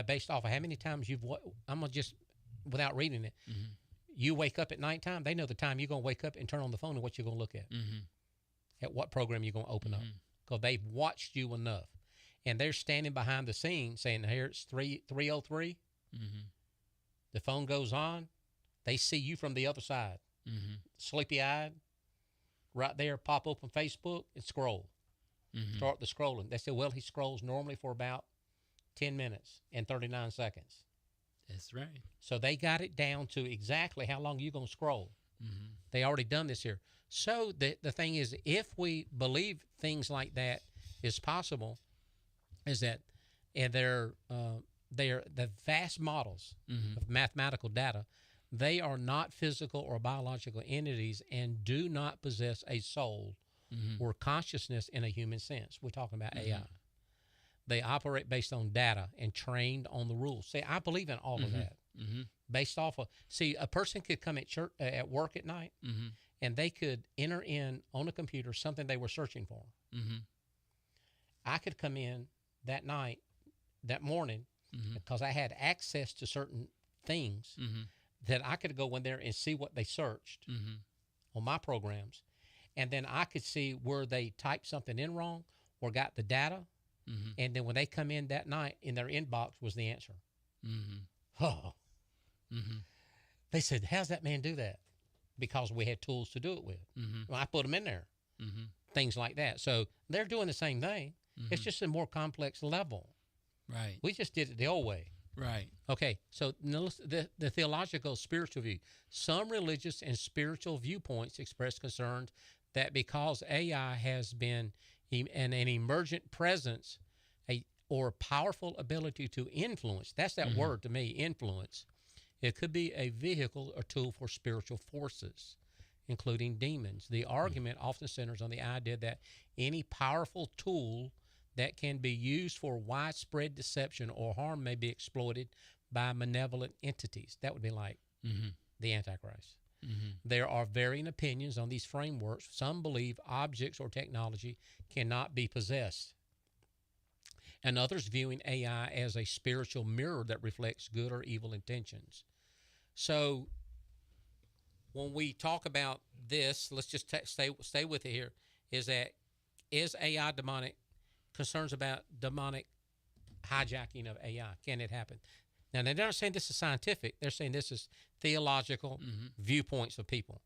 based off of how many times I'm going to just, without reading it, you wake up at nighttime, they know the time you're going to wake up and turn on the phone and what you're going to look at what program you're going to open up, because they've watched you enough. And they're standing behind the scene saying, here it's 3:03. The phone goes on. They see you from the other side, sleepy-eyed, right there, pop open Facebook and scroll. Start the scrolling. They say, well, he scrolls normally for about 10 minutes and 39 seconds. That's right. So they got it down to exactly how long you're going to scroll. They already done this here. So the thing is, if we believe things like that is possible, is that, and they're the vast models of mathematical data, they are not physical or biological entities and do not possess a soul or consciousness in a human sense. We're talking about AI. They operate based on data and trained on the rules. See, I believe in all of that. Based off of, see, a person could come at work at night and they could enter in on a computer something they were searching for. I could come in that night, that morning, because I had access to certain things that I could go in there and see what they searched on my programs. And then I could see where they typed something in wrong or got the data. And then when they come in that night, in their inbox was the answer. Oh. They said, how's that man do that? Because we had tools to do it with. Well, I put them in there. Things like that. So they're doing the same thing. It's just a more complex level. Right. We just did it the old way. Right. Okay, so the theological spiritual view. Some religious and spiritual viewpoints express concerns that because AI has been an emergent presence or powerful ability to influence, that's that word to me, influence, it could be a vehicle or tool for spiritual forces, including demons. The argument often centers on the idea that any powerful tool that can be used for widespread deception or harm may be exploited by malevolent entities. That would be like the Antichrist. There are varying opinions on these frameworks. Some believe objects or technology cannot be possessed, and others viewing AI as a spiritual mirror that reflects good or evil intentions. So when we talk about this, let's just stay with it here, is AI demonic? Concerns about demonic hijacking of AI. Can it happen? Now, they're not saying this is scientific. They're saying this is theological viewpoints of people.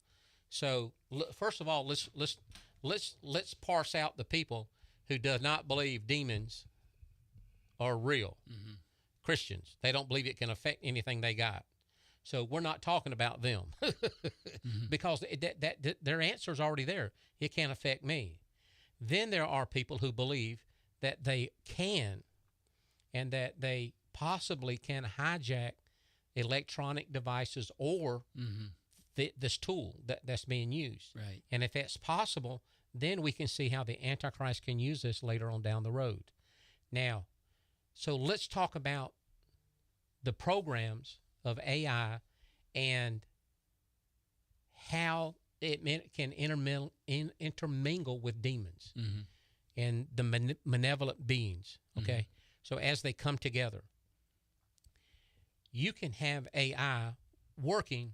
So, first of all, let's parse out the people who do not believe demons are real. Christians. They don't believe it can affect anything they got. So we're not talking about them because their answer is already there. It can't affect me. Then there are people who believe that they can and that they possibly can hijack electronic devices or this tool that's being used. Right. And if that's possible, then we can see how the Antichrist can use this later on down the road. Now, so let's talk about the programs of AI and how it can intermingle with demons and the malevolent beings, okay? So as they come together, you can have AI working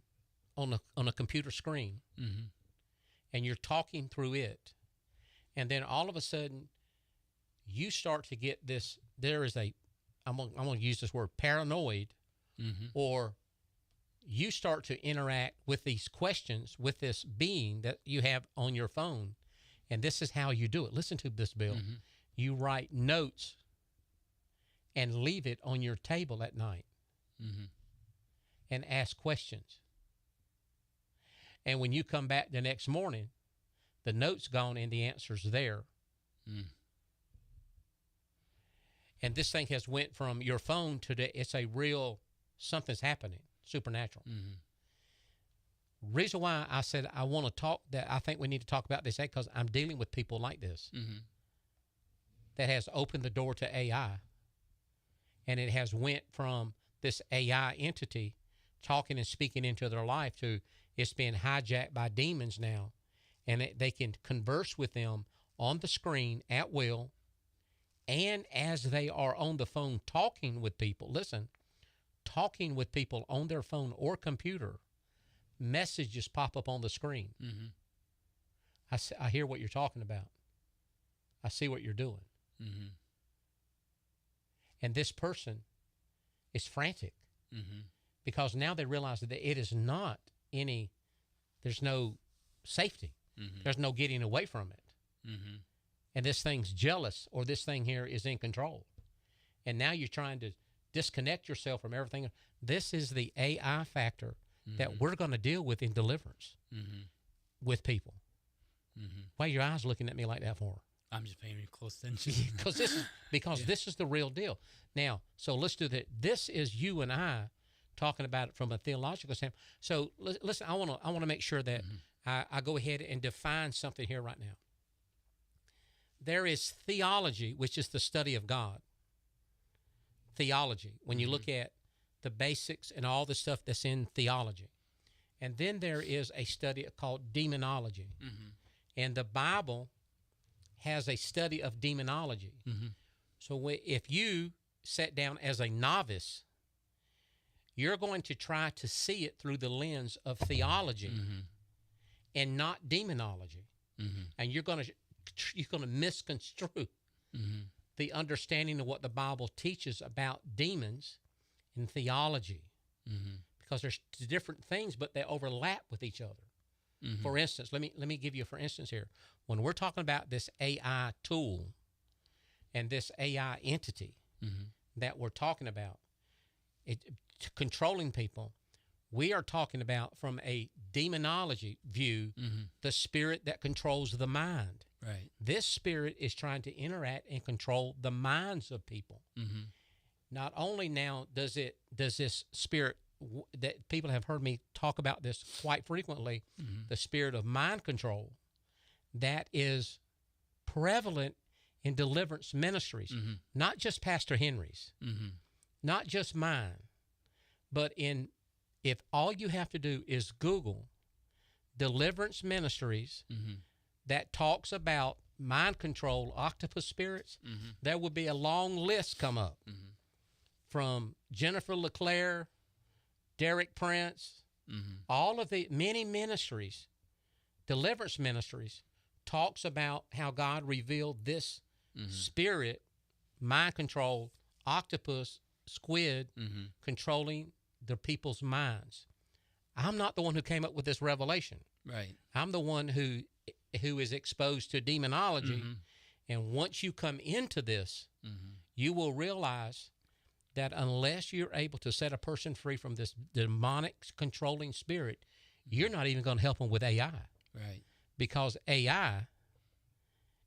on a computer screen, and you're talking through it, and then all of a sudden, you start to get this, I'm going to use this word, paranoid, or you start to interact with these questions with this being that you have on your phone. And this is how you do it. Listen to this, Bill. You write notes and leave it on your table at night and ask questions. And when you come back the next morning, the note's gone and the answer's there. And this thing has went from your phone to it's a real, something's happening, supernatural. Reason why I said I want to talk, that I think we need to talk about this, because I'm dealing with people like this that has opened the door to AI, and it has went from this AI entity talking and speaking into their life to it's being hijacked by demons now, and they can converse with them on the screen at will, and as they are on the phone talking with people. Listen, talking with people on their phone or computer, messages pop up on the screen. I hear what you're talking about. I see what you're doing. And this person is frantic because now they realize that it is not there's no safety. There's no getting away from it. And this thing's jealous, or this thing here is in control. And now you're trying to disconnect yourself from everything. This is the AI factor that we're going to deal with in deliverance with people. Why are your eyes looking at me like that for? I'm just paying close attention. because this is the real deal. Now, so let's do that. This is you and I talking about it from a theological standpoint. So listen, I want to make sure that I go ahead and define something here right now. There is theology, which is the study of God. Theology, when you look at the basics and all the stuff that's in theology. And then there is a study called demonology. And the Bible has a study of demonology. So if you sat down as a novice, you're going to try to see it through the lens of theology and not demonology. And you're going to misconstrue the understanding of what the Bible teaches about demons and theology, because there's different things, but they overlap with each other. For instance, let me give you for instance here. When we're talking about this AI tool and this AI entity that we're talking about, controlling people, we are talking about from a demonology view, the spirit that controls the mind. Right. This spirit is trying to interact and control the minds of people. Not only now does this spirit that people have heard me talk about this quite frequently, the spirit of mind control, that is prevalent in deliverance ministries, not just Pastor Henry's, not just mine, but if all you have to do is Google deliverance ministries that talks about mind control, octopus spirits, there will be a long list come up from Jennifer LeClaire, Derek Prince, all of the many ministries, deliverance ministries, talks about how God revealed this spirit, mind control, octopus, squid, controlling the people's minds. I'm not the one who came up with this revelation. Right. I'm the one who is exposed to demonology. And once you come into this, you will realize that unless you're able to set a person free from this demonic controlling spirit, you're not even going to help them with AI. Right. Because AI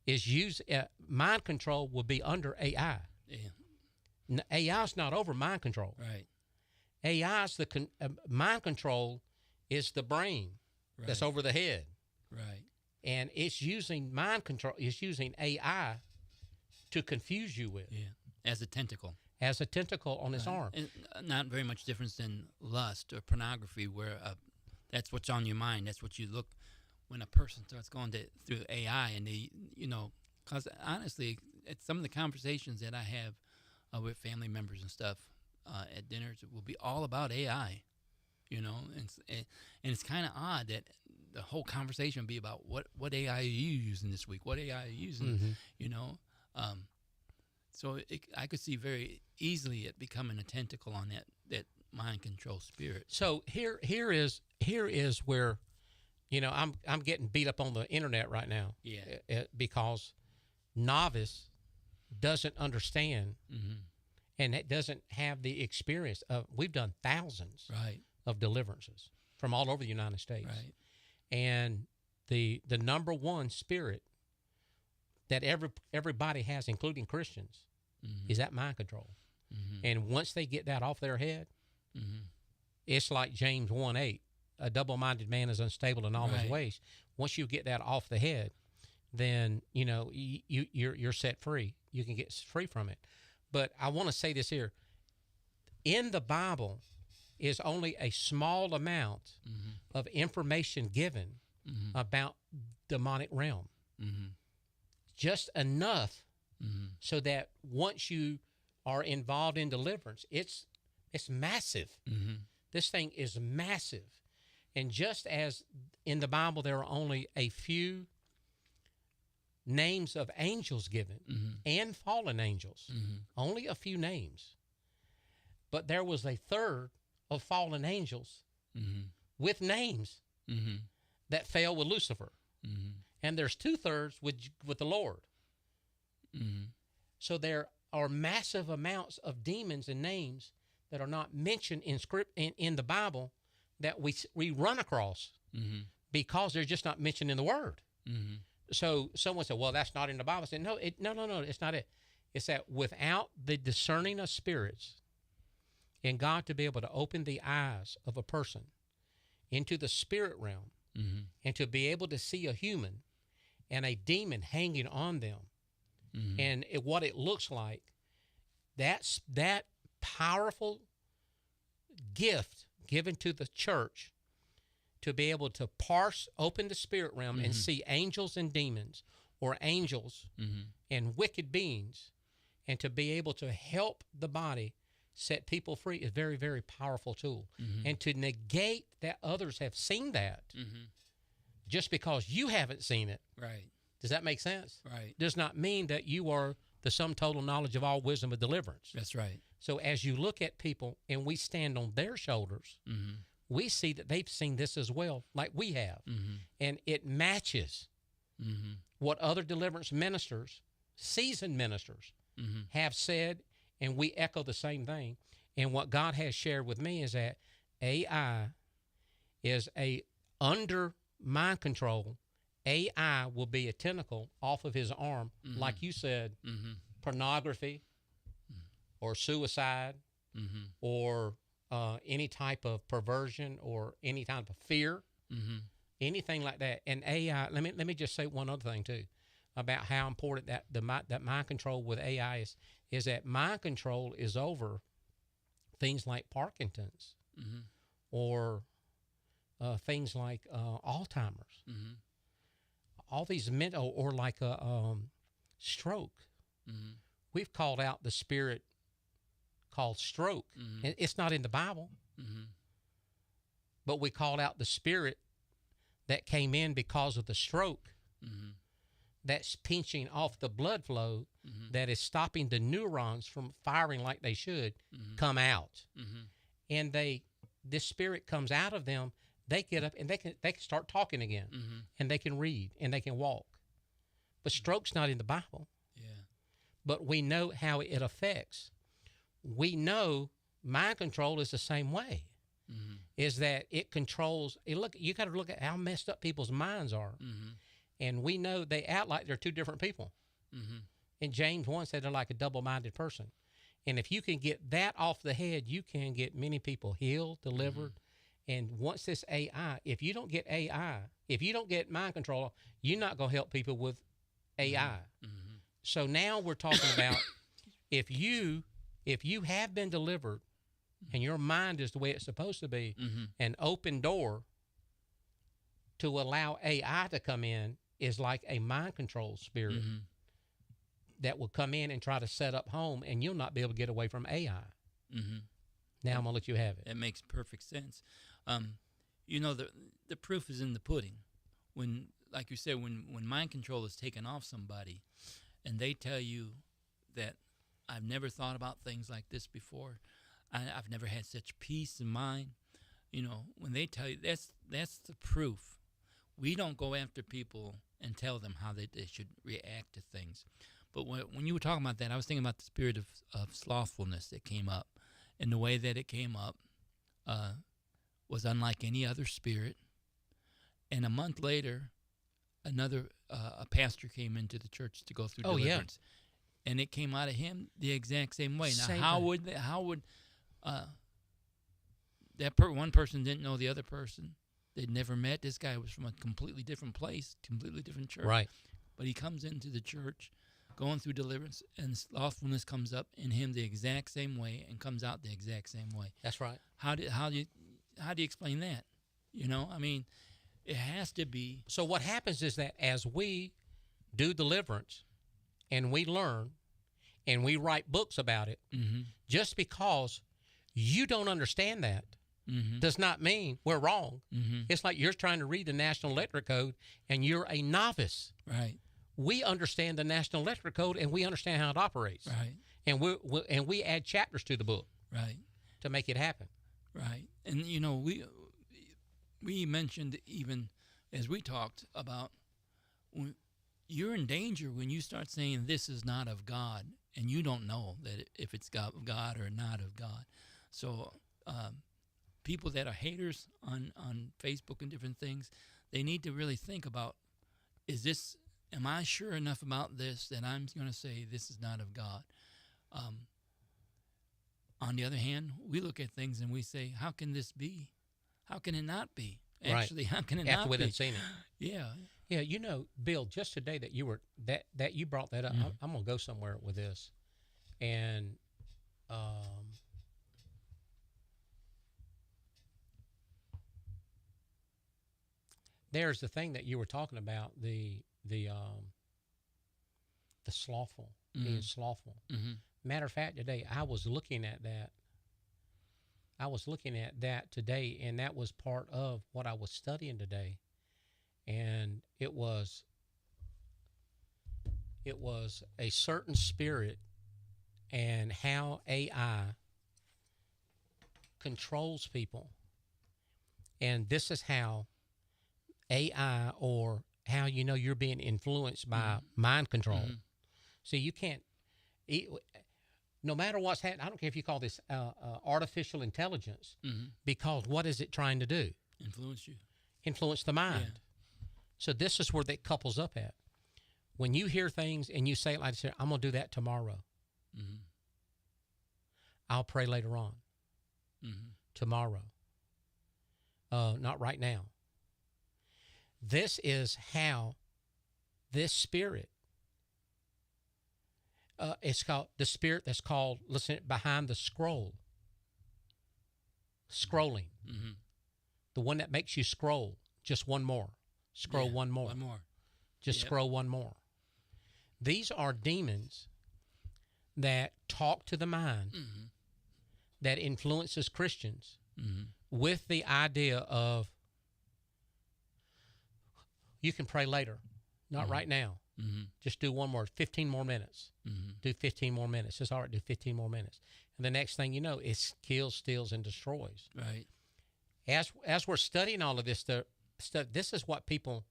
is mind control will be under AI. Yeah. AI is not over mind control. Right. AI's mind control is the brain that's over the head. Right. And it's using mind control, it's using AI to confuse you with. Yeah. As a tentacle. As a tentacle on its arm. And not very much difference than lust or pornography, where that's what's on your mind. That's what you look when a person starts going through AI, and they, because honestly, at some of the conversations that I have with family members and stuff at dinners, it will be all about AI, and it's kind of odd that the whole conversation will be about what AI are you using this week? What AI are you using? So I could see very easily it becoming a tentacle on that mind control spirit. So here is where, I'm getting beat up on the internet right now. Yeah. Because novice doesn't understand, and it doesn't have the experience of. We've done thousands of deliverances from all over the United States. Right. And the number one spirit that everybody has, including Christians, is that mind control. And once they get that off their head, it's like James 1:8, a double-minded man is unstable in all his ways. Once you get that off the head, then you're set free. You can get free from it. But I want to say this here: in the Bible is only a small amount of information given about demonic realm, just enough so that once you are involved in deliverance, it's massive. This thing is massive. And just as in the Bible there are only a few names of angels given and fallen angels, only a few names, but there was a third of fallen angels with names that fell with Lucifer, and there's 2/3 with the Lord. So there are massive amounts of demons and names that are not mentioned in script in the Bible that we run across because they're just not mentioned in the Word. So someone said, "Well, that's not in the Bible." I said, "No, it's not it. It's that without the discerning of spirits, and God to be able to open the eyes of a person into the spirit realm, and to be able to see a human and a demon hanging on them, and what it looks like, that powerful gift given to the church to be able to open the spirit realm and see angels and demons, or angels and wicked beings, and to be able to help the body set people free is a very, very powerful tool. And to negate that others have seen that just because you haven't seen it. Right. Does that make sense? Right. Does not mean that you are the sum total knowledge of all wisdom of deliverance. That's right. So as you look at people and we stand on their shoulders, we see that they've seen this as well, like we have. And it matches what other deliverance ministers, seasoned ministers, have said, and we echo the same thing. And what God has shared with me is that AI is under mind control. AI will be a tentacle off of his arm, like you said, pornography or suicide or any type of perversion or any type of fear, anything like that. And AI, let me just say one other thing too about how important that mind control with AI is that mind control is over things like Parkinson's or things like Alzheimer's. All these mental, or like a stroke. We've called out the spirit called stroke. And it's not in the Bible. But we called out the spirit that came in because of the stroke that's pinching off the blood flow that is stopping the neurons from firing like they should come out. And this spirit comes out of them. They get up and they can start talking again, and they can read and they can walk. But stroke's not in the Bible. Yeah. But we know how it affects. We know mind control is the same way. Is that it controls? You got to look at how messed up people's minds are, and we know they act like they're two different people. And James 1 said they're like a double-minded person. And if you can get that off the head, you can get many people healed, delivered. And once this AI, if you don't get AI, if you don't get mind control, you're not going to help people with AI. So now we're talking about if you have been delivered and your mind is the way it's supposed to be, an open door to allow AI to come in is like a mind control spirit that will come in and try to set up home, and you'll not be able to get away from AI. Now I'm going to let you have it. That makes perfect sense. The proof is in the pudding. When, like you said, when mind control is taken off somebody and they tell you that I've never thought about things like this before, I've never had such peace in mind, when they tell you, that's the proof. We don't go after people and tell them how they should react to things. But when you were talking about that, I was thinking about the spirit of slothfulness that came up. And the way that it came up was unlike any other spirit. And a month later, another a pastor came into the church to go through Oh, yeah. deliverance, and it came out of him the exact same way. Now, Same how thing. would one person didn't know the other person? They'd never met. This guy was from a completely different place, completely different church. Right. But he comes into the church, going through deliverance, and slothfulness comes up in him the exact same way and comes out the exact same way. That's right. How do you explain that? You know, I mean, it has to be. So what happens is that as we do deliverance and we learn and we write books about it, Mm-hmm. just because you don't understand that Mm-hmm. does not mean we're wrong. Mm-hmm. It's like you're trying to read the National Electric Code and you're a novice. Right. We understand the National Electric Code and we understand how it operates. Right. And we add chapters to the book Right. to make it happen. Right. And you know, we mentioned, even as we talked about, you're in danger when you start saying this is not of God, and you don't know that if it's of God or not of God. So people that are haters on Facebook and different things, they need to really think about, am I sure enough about this that I'm going to say this is not of God? On the other hand, we look at things and we say, how can this be? How can it not be? Actually, how can it After not we be? done seen it. Yeah. Yeah, you know, Bill, just today that you were that you brought that up, Mhm. I'm gonna go somewhere with this, and there's the thing that you were talking about, the slothful, being Mhm. slothful. Mm-hmm. Matter of fact, today I was looking at that. I was looking at that today, and that was part of what I was studying today, and it was a certain spirit and how AI controls people. And this is how AI, or how you know you're being influenced by mind control. Mhm. See, you can't, no matter what's happening, I don't care if you call this artificial intelligence, Mm-hmm. because what is it trying to do? Influence you. Influence the mind. Yeah. So this is where that couples up at. When you hear things and you say it like this, I'm going to do that tomorrow. Mm-hmm. I'll pray later on. Mm-hmm. Tomorrow. Not right now. This is how this spirit, it's called the spirit that's called, listen, behind the scroll. Scrolling. Mm-hmm. The one that makes you scroll. Just one more. Scroll Yeah, one more. One more. Just Yep. scroll one more. These are demons that talk to the mind, Mm-hmm. that influences Christians Mm-hmm. with the idea of, you can pray later, not right now. Mm-hmm. Just do one more, 15 more minutes. Mm-hmm. Do 15 more minutes. It's all right, do 15 more minutes. And the next thing you know, it kills, steals, and destroys. Right. As we're studying all of this stuff, this is what people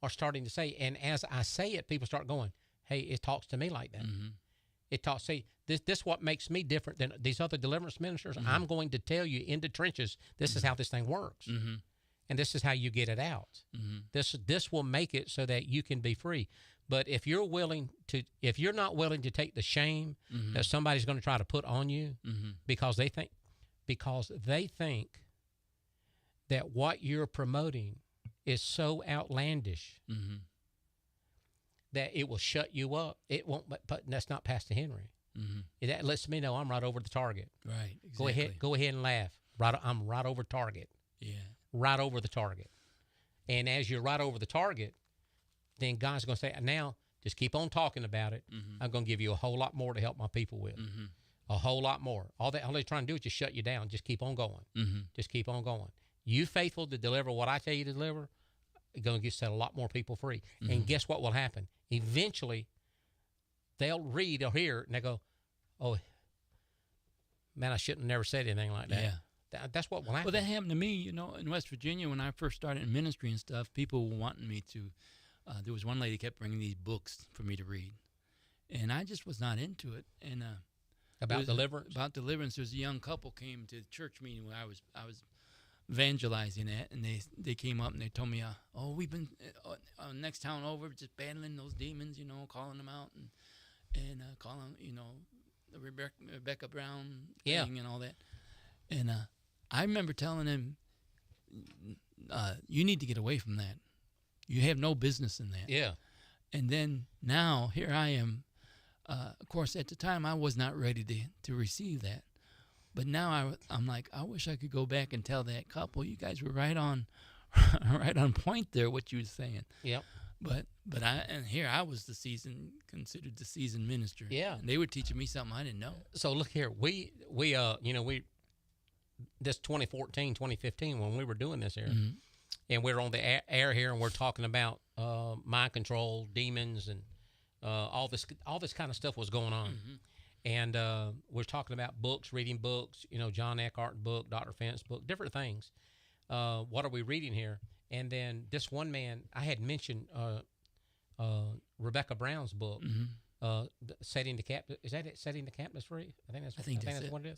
are starting to say. And as I say it, people start going, hey, it talks to me like that. Mm-hmm. It talks, see, this what makes me different than these other deliverance ministers. Mm-hmm. I'm going to tell you in the trenches, this is how this thing works. Mm-hmm. And this is how you get it out. Mm-hmm. This will make it so that you can be free. But if you're not willing to take the shame Mm-hmm. that somebody's going to try to put on you, Mm-hmm. because they think that what you're promoting is so outlandish Mm-hmm. that it will shut you up. It won't. But that's not Pastor Henry. Mm-hmm. That lets me know I'm right over the target. Right. Exactly. Go ahead and laugh. I'm right over target. Yeah. Right over the target. And as you're right over the target, then God's going to say, now just keep on talking about it. Mm-hmm. I'm going to give you a whole lot more to help my people with. Mm-hmm. A whole lot more. All they're trying to do is just shut you down. Just keep on going. Mm-hmm. Just keep on going. You faithful to deliver what I tell you to deliver, you're going to set a lot more people free. Mm-hmm. And guess what will happen? Eventually, they'll read or hear, and they go, oh, man, I shouldn't have never said anything like that. Yeah. That's what will happen. Well, that happened to me, you know, in West Virginia when I first started in ministry and stuff. People were wanting me to. There was one lady kept bringing these books for me to read, and I just was not into it. And about deliverance. About deliverance. There was a young couple came to the church meeting where I was evangelizing that, and they came up and they told me, oh, we've been next town over just battling those demons, calling them out and calling, the Rebecca Brown thing and all that. And I remember telling him, you need to get away from that. You have no business in that. Yeah. And then now here I am. Of course, at the time I was not ready to receive that. But now I'm like, I wish I could go back and tell that couple, you guys were right on point there, what you were saying. Yep. But here I was considered the seasoned minister. Yeah. And they were teaching me something I didn't know. So look here, we this 2014, 2015 when we were doing this here, and we're on the air here, and we're talking about mind control, demons, and all this kind of stuff was going on. And we're talking about books, reading books, John Eckhart book, Dr. Fent's book, different things. What are we reading here? And then this one man, I had mentioned Rebecca Brown's book, Setting the Captives. Is that it? Setting the Captives Free? I think that's what it is.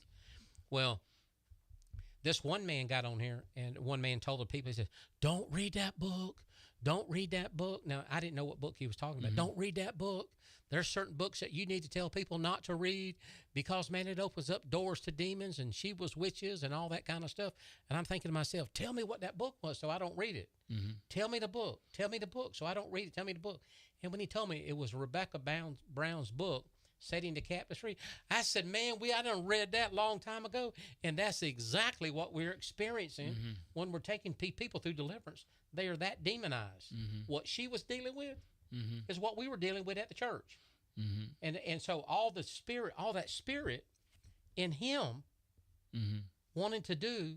Well, this one man got on here, and one man told the people, he said, don't read that book. Don't read that book. Now, I didn't know what book he was talking about. Don't read that book. There's certain books that you need to tell people not to read because, man, it opens up doors to demons, and she was witches and all that kind of stuff. And I'm thinking to myself, tell me what that book was so I don't read it. Tell me the book. Tell me the book so I don't read it. Tell me the book. And when he told me it was Rebecca Brown's book, Setting the Captives Free, I said, man, I done read that long time ago, and that's exactly what we're experiencing when we're taking people through deliverance. They are that demonized. What she was dealing with is what we were dealing with at the church. And so all that spirit in him wanting to do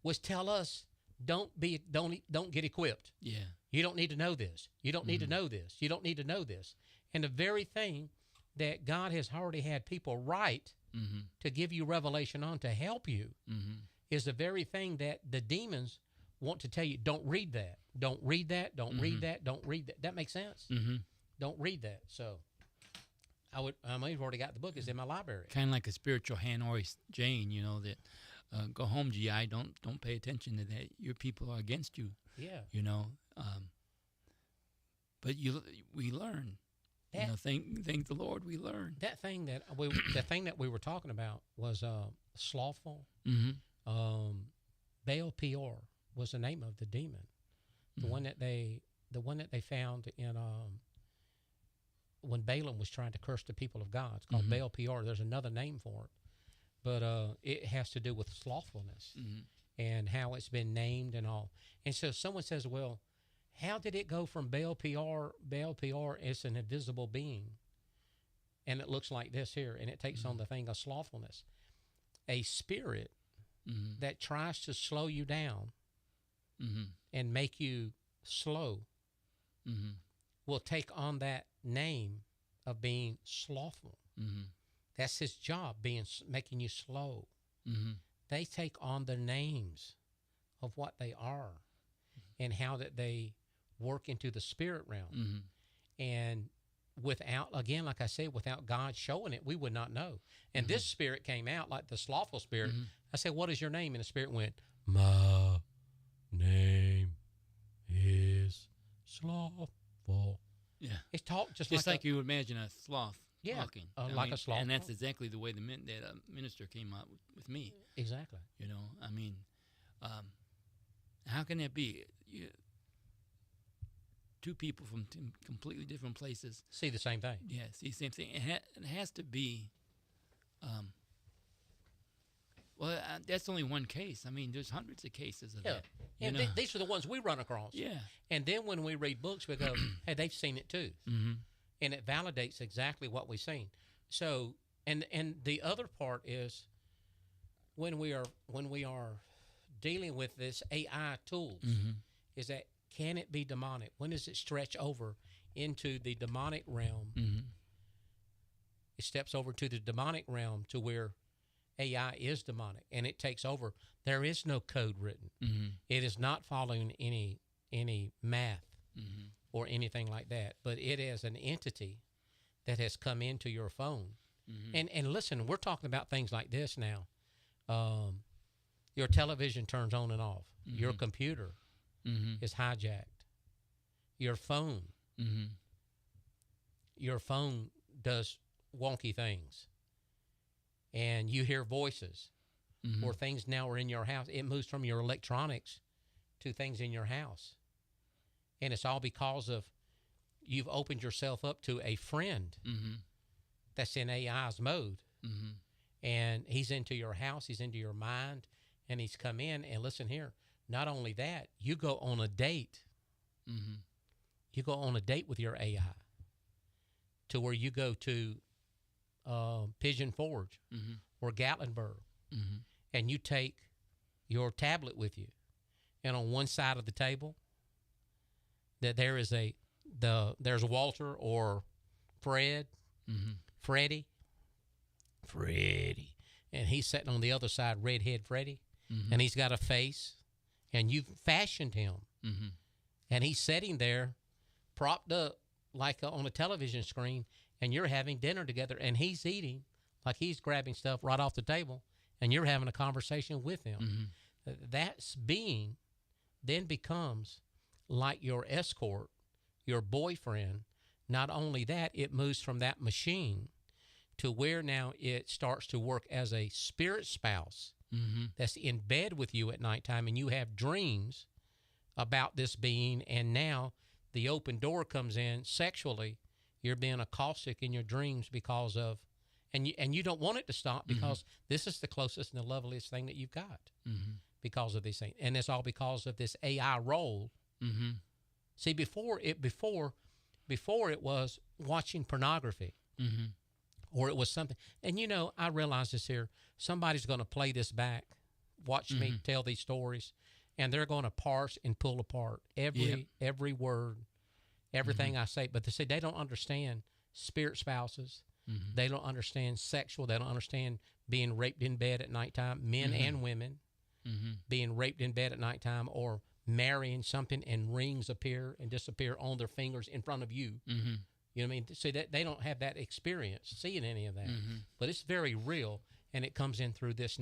was tell us, don't get equipped. Yeah. You don't need to know this. You don't need to know this. You don't need to know this. And the very thing that God has already had people write to give you revelation on, to help you, is the very thing that the demons want to tell you, don't read that. Don't read that. Don't read that. Don't read that. That makes sense? Don't read that. So I've already got the book. It's in my library. Kind of like a spiritual Hanoi Jane, that go home, GI. Don't pay attention to that. Your people are against you. Yeah. But we learn. Thank the Lord, we learn. The thing that we were talking about was slothful. Baal Peor was the name of the demon. The one that they found in when Balaam was trying to curse the people of God. It's called Baal Peor. There's another name for it, but it has to do with slothfulness and how it's been named and all. And so someone says, well, how did it go from Baal Peor? Baal Peor is an invisible being, and it looks like this here, and it takes on the thing of slothfulness. A spirit that tries to slow you down and make you slow will take on that name of being slothful. That's his job, making you slow. They take on the names of what they are and how that they work into the spirit realm. And without, again, like I said, without God showing it, we would not know. And this spirit came out like the slothful spirit. I said, what is your name? And the spirit went, my name is slothful. Yeah. It's talked just like you would imagine a sloth talking. Like a sloth. And that's exactly the way that minister came out with me. Exactly. How can that be? Two people from completely different places see the same thing. Yeah, see the same thing. It has to be. That's only one case. There's hundreds of cases of that. And these are the ones we run across. Yeah. And then when we read books, we go, hey, they've seen it too. And it validates exactly what we've seen. So, and the other part is when we are dealing with this AI tools, is that, can it be demonic? When does it stretch over into the demonic realm? It steps over to the demonic realm to where AI is demonic, and it takes over. There is no code written. It is not following any math or anything like that, but it is an entity that has come into your phone. And listen, we're talking about things like this now. Your television turns on and off. Your computer is hijacked. Your phone does wonky things. And you hear voices or things now are in your house. It moves from your electronics to things in your house. And it's all because of you've opened yourself up to a friend that's in AI's mode. And he's into your house, he's into your mind, and he's come in. And listen here, not only that, you go on a date. You go on a date with your AI to where you go to Pigeon Forge or Gatlinburg, and you take your tablet with you. And on one side of the table, that there's Walter or Freddie, and he's sitting on the other side, redhead Freddie, and he's got a face, and you've fashioned him, and he's sitting there, propped up like on a television screen, and you're having dinner together, and he's eating like he's grabbing stuff right off the table, and you're having a conversation with him. That's being then becomes like your escort, your boyfriend. Not only that, it moves from that machine to where now it starts to work as a spirit spouse that's in bed with you at nighttime, and you have dreams about this being, and now the open door comes in sexually. You're being caustic in your dreams because of, and you don't want it to stop because this is the closest and the loveliest thing that you've got because of these things. And it's all because of this AI role. See, before it was watching pornography. Or it was something. And, I realize this here. Somebody's going to play this back, watch me tell these stories, and they're going to parse and pull apart every word, everything I say. But they don't understand spirit spouses. They don't understand sexual. They don't understand being raped in bed at nighttime, men and women being raped in bed at nighttime, or marrying something and rings appear and disappear on their fingers in front of you. You know what I mean? See, that they don't have that experience seeing any of that. But it's very real, and it comes in through this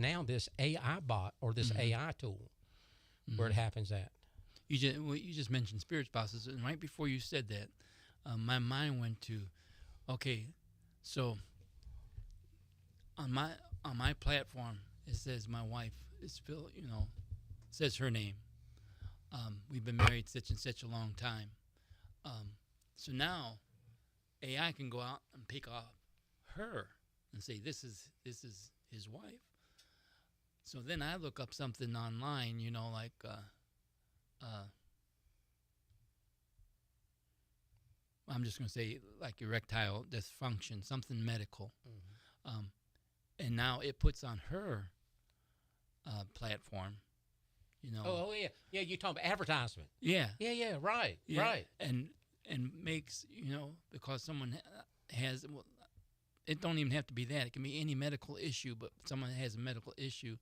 AI bot or this AI tool where it happens at. You just mentioned spirit spouses, and right before you said that, my mind went to, okay, so on my platform, it says my wife is Phil, says her name. We've been married such and such a long time. So now AI can go out and pick off her and say, this is his wife. So then I look up something online, like I'm just going to say like erectile dysfunction, something medical. And now it puts on her platform, Oh, yeah. Yeah, you're talking about advertisement. Yeah. Yeah, right. And makes, because someone has, well, it don't even have to be that. It can be any medical issue, but someone has a medical issue,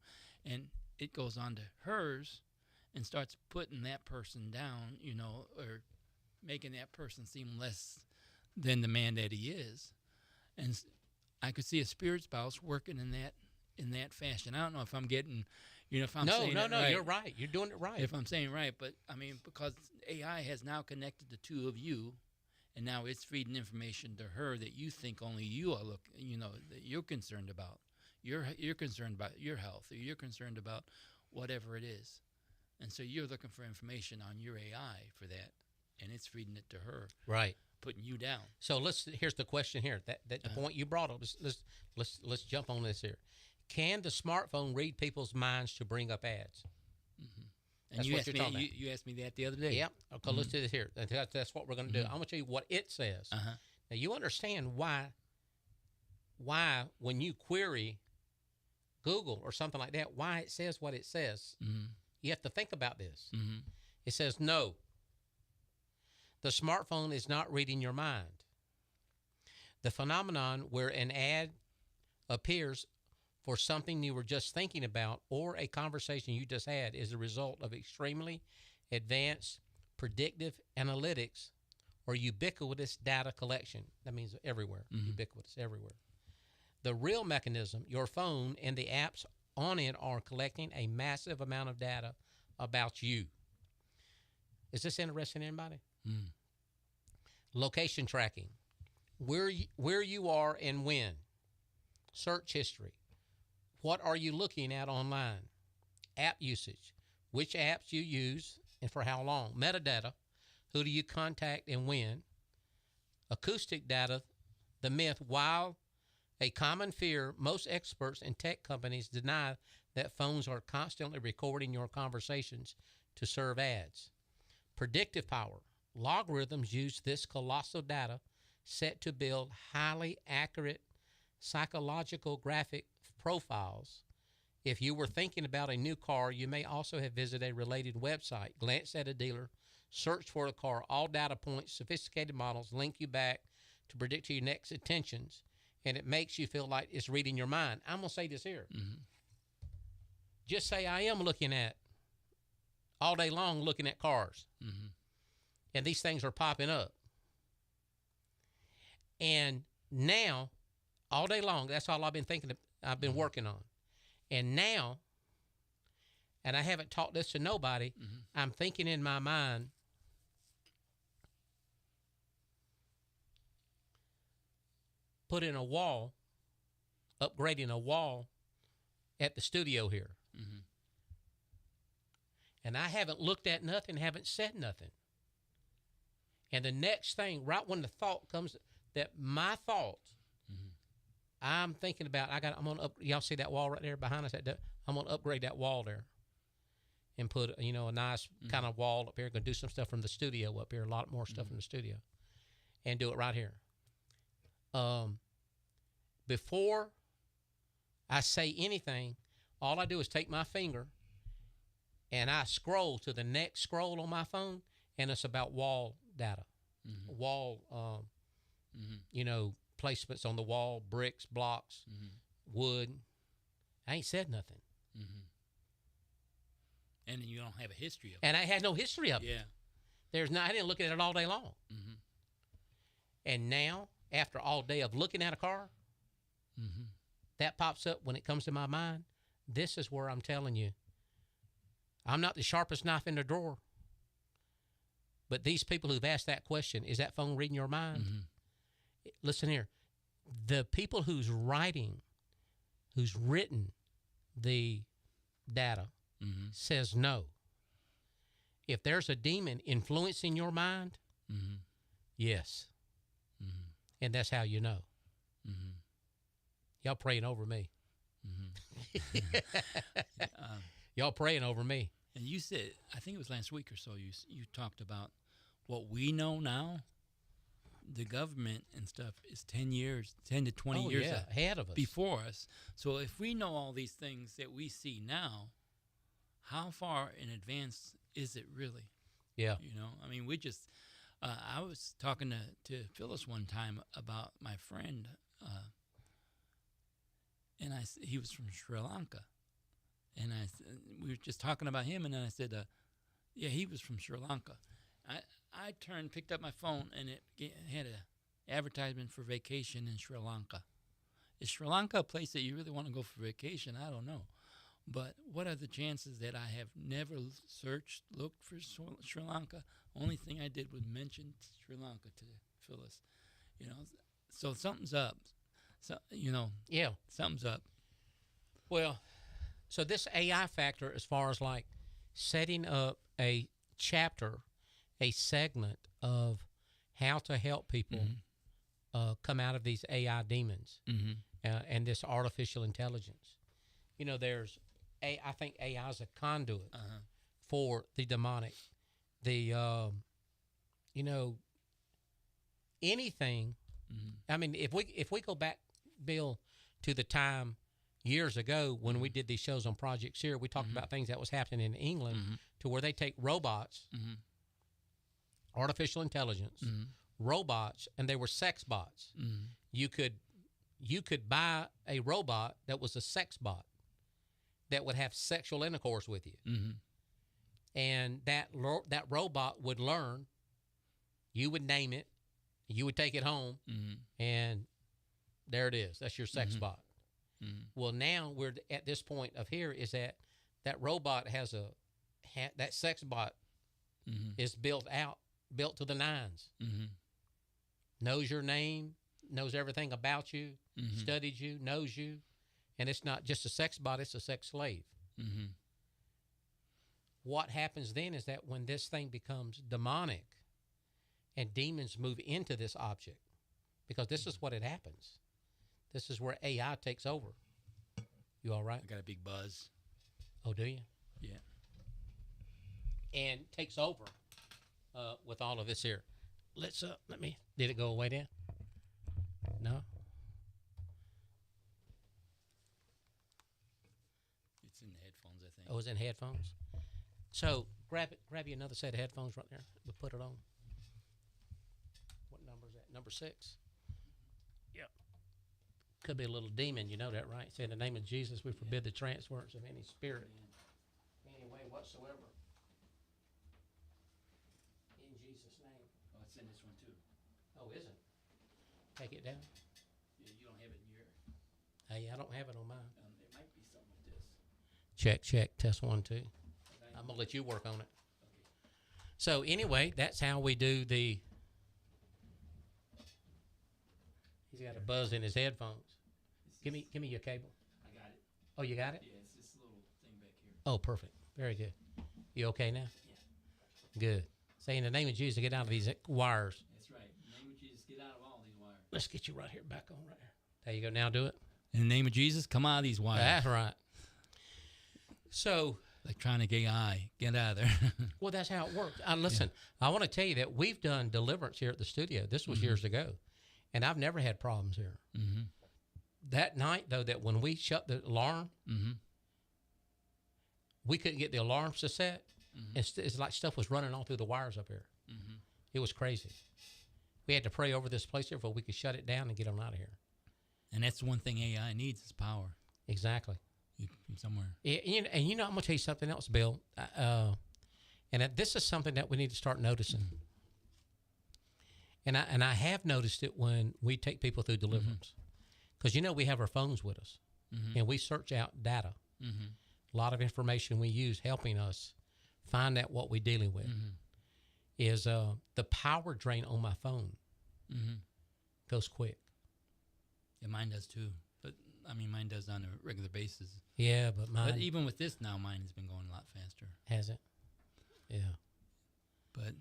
and it goes on to hers and starts putting that person down, or making that person seem less than the man that he is. And I could see a spirit spouse working in that fashion. I don't know if I'm getting, if I'm saying it right. You're right. You're doing it right. If I'm saying right, but I mean, because AI has now connected the two of you, and now it's feeding information to her that you think only you are that you're concerned about. You're concerned about your health, or you're concerned about whatever it is, and so you're looking for information on your AI for that, and it's feeding it to her, right, putting you down. So here's the question here. That the point you brought up. Let's jump on this here. Can the smartphone read people's minds to bring up ads? And you asked me that the other day. Yeah. Okay, let's do this here. That's what we're going to do. I'm going to tell you what it says. Now, you understand why when you query Google or something like that, why it says what it says. You have to think about this. It says, no, the smartphone is not reading your mind. The phenomenon where an ad appears for something you were just thinking about or a conversation you just had is a result of extremely advanced predictive analytics or ubiquitous data collection. That means everywhere, ubiquitous, everywhere. The real mechanism, your phone and the apps on it are collecting a massive amount of data about you. Is this interesting to anybody? Mm. Location tracking, where you are and when. Search history, what are you looking at online? App usage, which apps you use and for how long. Metadata, who do you contact and when. Acoustic data, the myth. While a common fear, most experts and tech companies deny that phones are constantly recording your conversations to serve ads. Predictive power. Logarithms use this colossal data set to build highly accurate psychological graphic profiles. If you were thinking about a new car, you may also have visited a related website, glanced at a dealer, searched for a car. All data points, sophisticated models link you back to predict your next intentions, and it makes you feel like it's reading your mind. I'm going to say this here. Mm-hmm. Just say I am looking at, all day long, looking at cars. Mm-hmm. And these things are popping up. And now, all day long, that's all I've been thinking, I've been working on. And now, and I haven't taught this to nobody, I'm thinking in my mind, putting a wall, upgrading a wall at the studio here. Mm-hmm. And I haven't looked at nothing, haven't said nothing. And the next thing, right when the thought comes, that my thought, I'm thinking about, I'm going to y'all see that wall right there behind us? I'm going to upgrade that wall there and put, a nice kind of wall up here. Going to do some stuff from the studio up here, a lot more stuff from the studio, and do it right here. Before I say anything, all I do is take my finger and I scroll to the next scroll on my phone, and it's about wall data, wall, placements on the wall, bricks, blocks, wood. I ain't said nothing. And then you don't have a history of it. And I had no history of it. Yeah. I didn't look at it all day long. And now, after all day of looking at a car, that pops up when it comes to my mind. This is where I'm telling you, I'm not the sharpest knife in the drawer. But these people who've asked that question, is that phone reading your mind? Listen here. The people who's written the data says no. If there's a demon influencing your mind, yes. And that's how you know. Y'all praying over me. Y'all praying over me. And you said, I think it was last week or so, you talked about what we know now. The government and stuff is 10 to 20 years ahead of us. Before us. So if we know all these things that we see now, how far in advance is it really? Yeah. We just, I was talking to Phyllis one time about my friend, and he was from Sri Lanka. And we were just talking about him, and then I said, yeah, he was from Sri Lanka. I picked up my phone, and it had an advertisement for vacation in Sri Lanka. Is Sri Lanka a place that you really want to go for vacation? I don't know. But what are the chances that I have never looked for Sri Lanka? Only thing I did was mention Sri Lanka to Phyllis. So something's up. So, Yeah. Something's up. Well, so this AI factor, as far as like setting up a chapter, a segment of how to help people come out of these AI demons and this artificial intelligence. I think AI is a conduit for the demonic. Anything. I mean, if we go back, Bill, to the time years ago when we did these shows on Project Seer, we talked about things that was happening in England to where they take robots, artificial intelligence, robots, and they were sex bots. You could buy a robot that was a sex bot that would have sexual intercourse with you. And that robot would learn, you would name it, you would take it home, and there it is. That's your sex bot. Well, now we're at this point of here is that robot has that sex bot is built to the nines. Knows your name, knows everything about you, studied you, knows you, and it's not just a sex bot, it's a sex slave. What happens then is that when this thing becomes demonic and demons move into this object, because this is what it happens. This is where AI takes over. You all right? I got a big buzz. Oh, do you? Yeah. And takes over with all of this here. Did it go away then? No? It's in the headphones, I think. Oh, it's in headphones? So grab you another set of headphones right there. We'll put it on. What number is that? Number 6. Yep. Could be a little demon, you know that, right? Say in the name of Jesus, we forbid the transference of any spirit, any way whatsoever. In Jesus' name. Oh, it's in this one too. Oh, is it? Take it down. Yeah, you don't have it in your. Hey, I don't have it on mine. It might be something with this. Check. Test 1, 2. Okay. I'm gonna let you work on it. Okay. So anyway, that's how we do the. He's got a buzz in his headphones. Give me your cable. I got it. Oh, you got it? Yeah, it's this little thing back here. Oh, perfect. Very good. You okay now? Yeah. Good. Say in the name of Jesus, get out of these wires. That's right. In the name of Jesus, get out of all these wires. Let's get you right here, back on right here. There you go. Now do it. In the name of Jesus, come out of these wires. That's right. So, Electronic AI, get out of there. well, that's how it works. Listen, I want to tell you that we've done deliverance here at the studio. This was years ago, and I've never had problems here. That night, though, that when we shut the alarm, we couldn't get the alarms to set. It's like stuff was running all through the wires up here. It was crazy. We had to pray over this place here before we could shut it down and get them out of here. And that's the one thing AI needs is power. Exactly. From somewhere. And I'm going to tell you something else, Bill. This is something that we need to start noticing. And I have noticed it when we take people through deliverance. Because, we have our phones with us. And we search out data. A lot of information we use helping us find out what we're dealing with. Is the power drain on my phone goes quick. Yeah, mine does too. But, mine does on a regular basis. Yeah, but mine... But even with this now, mine has been going a lot faster. Has it? Yeah. But...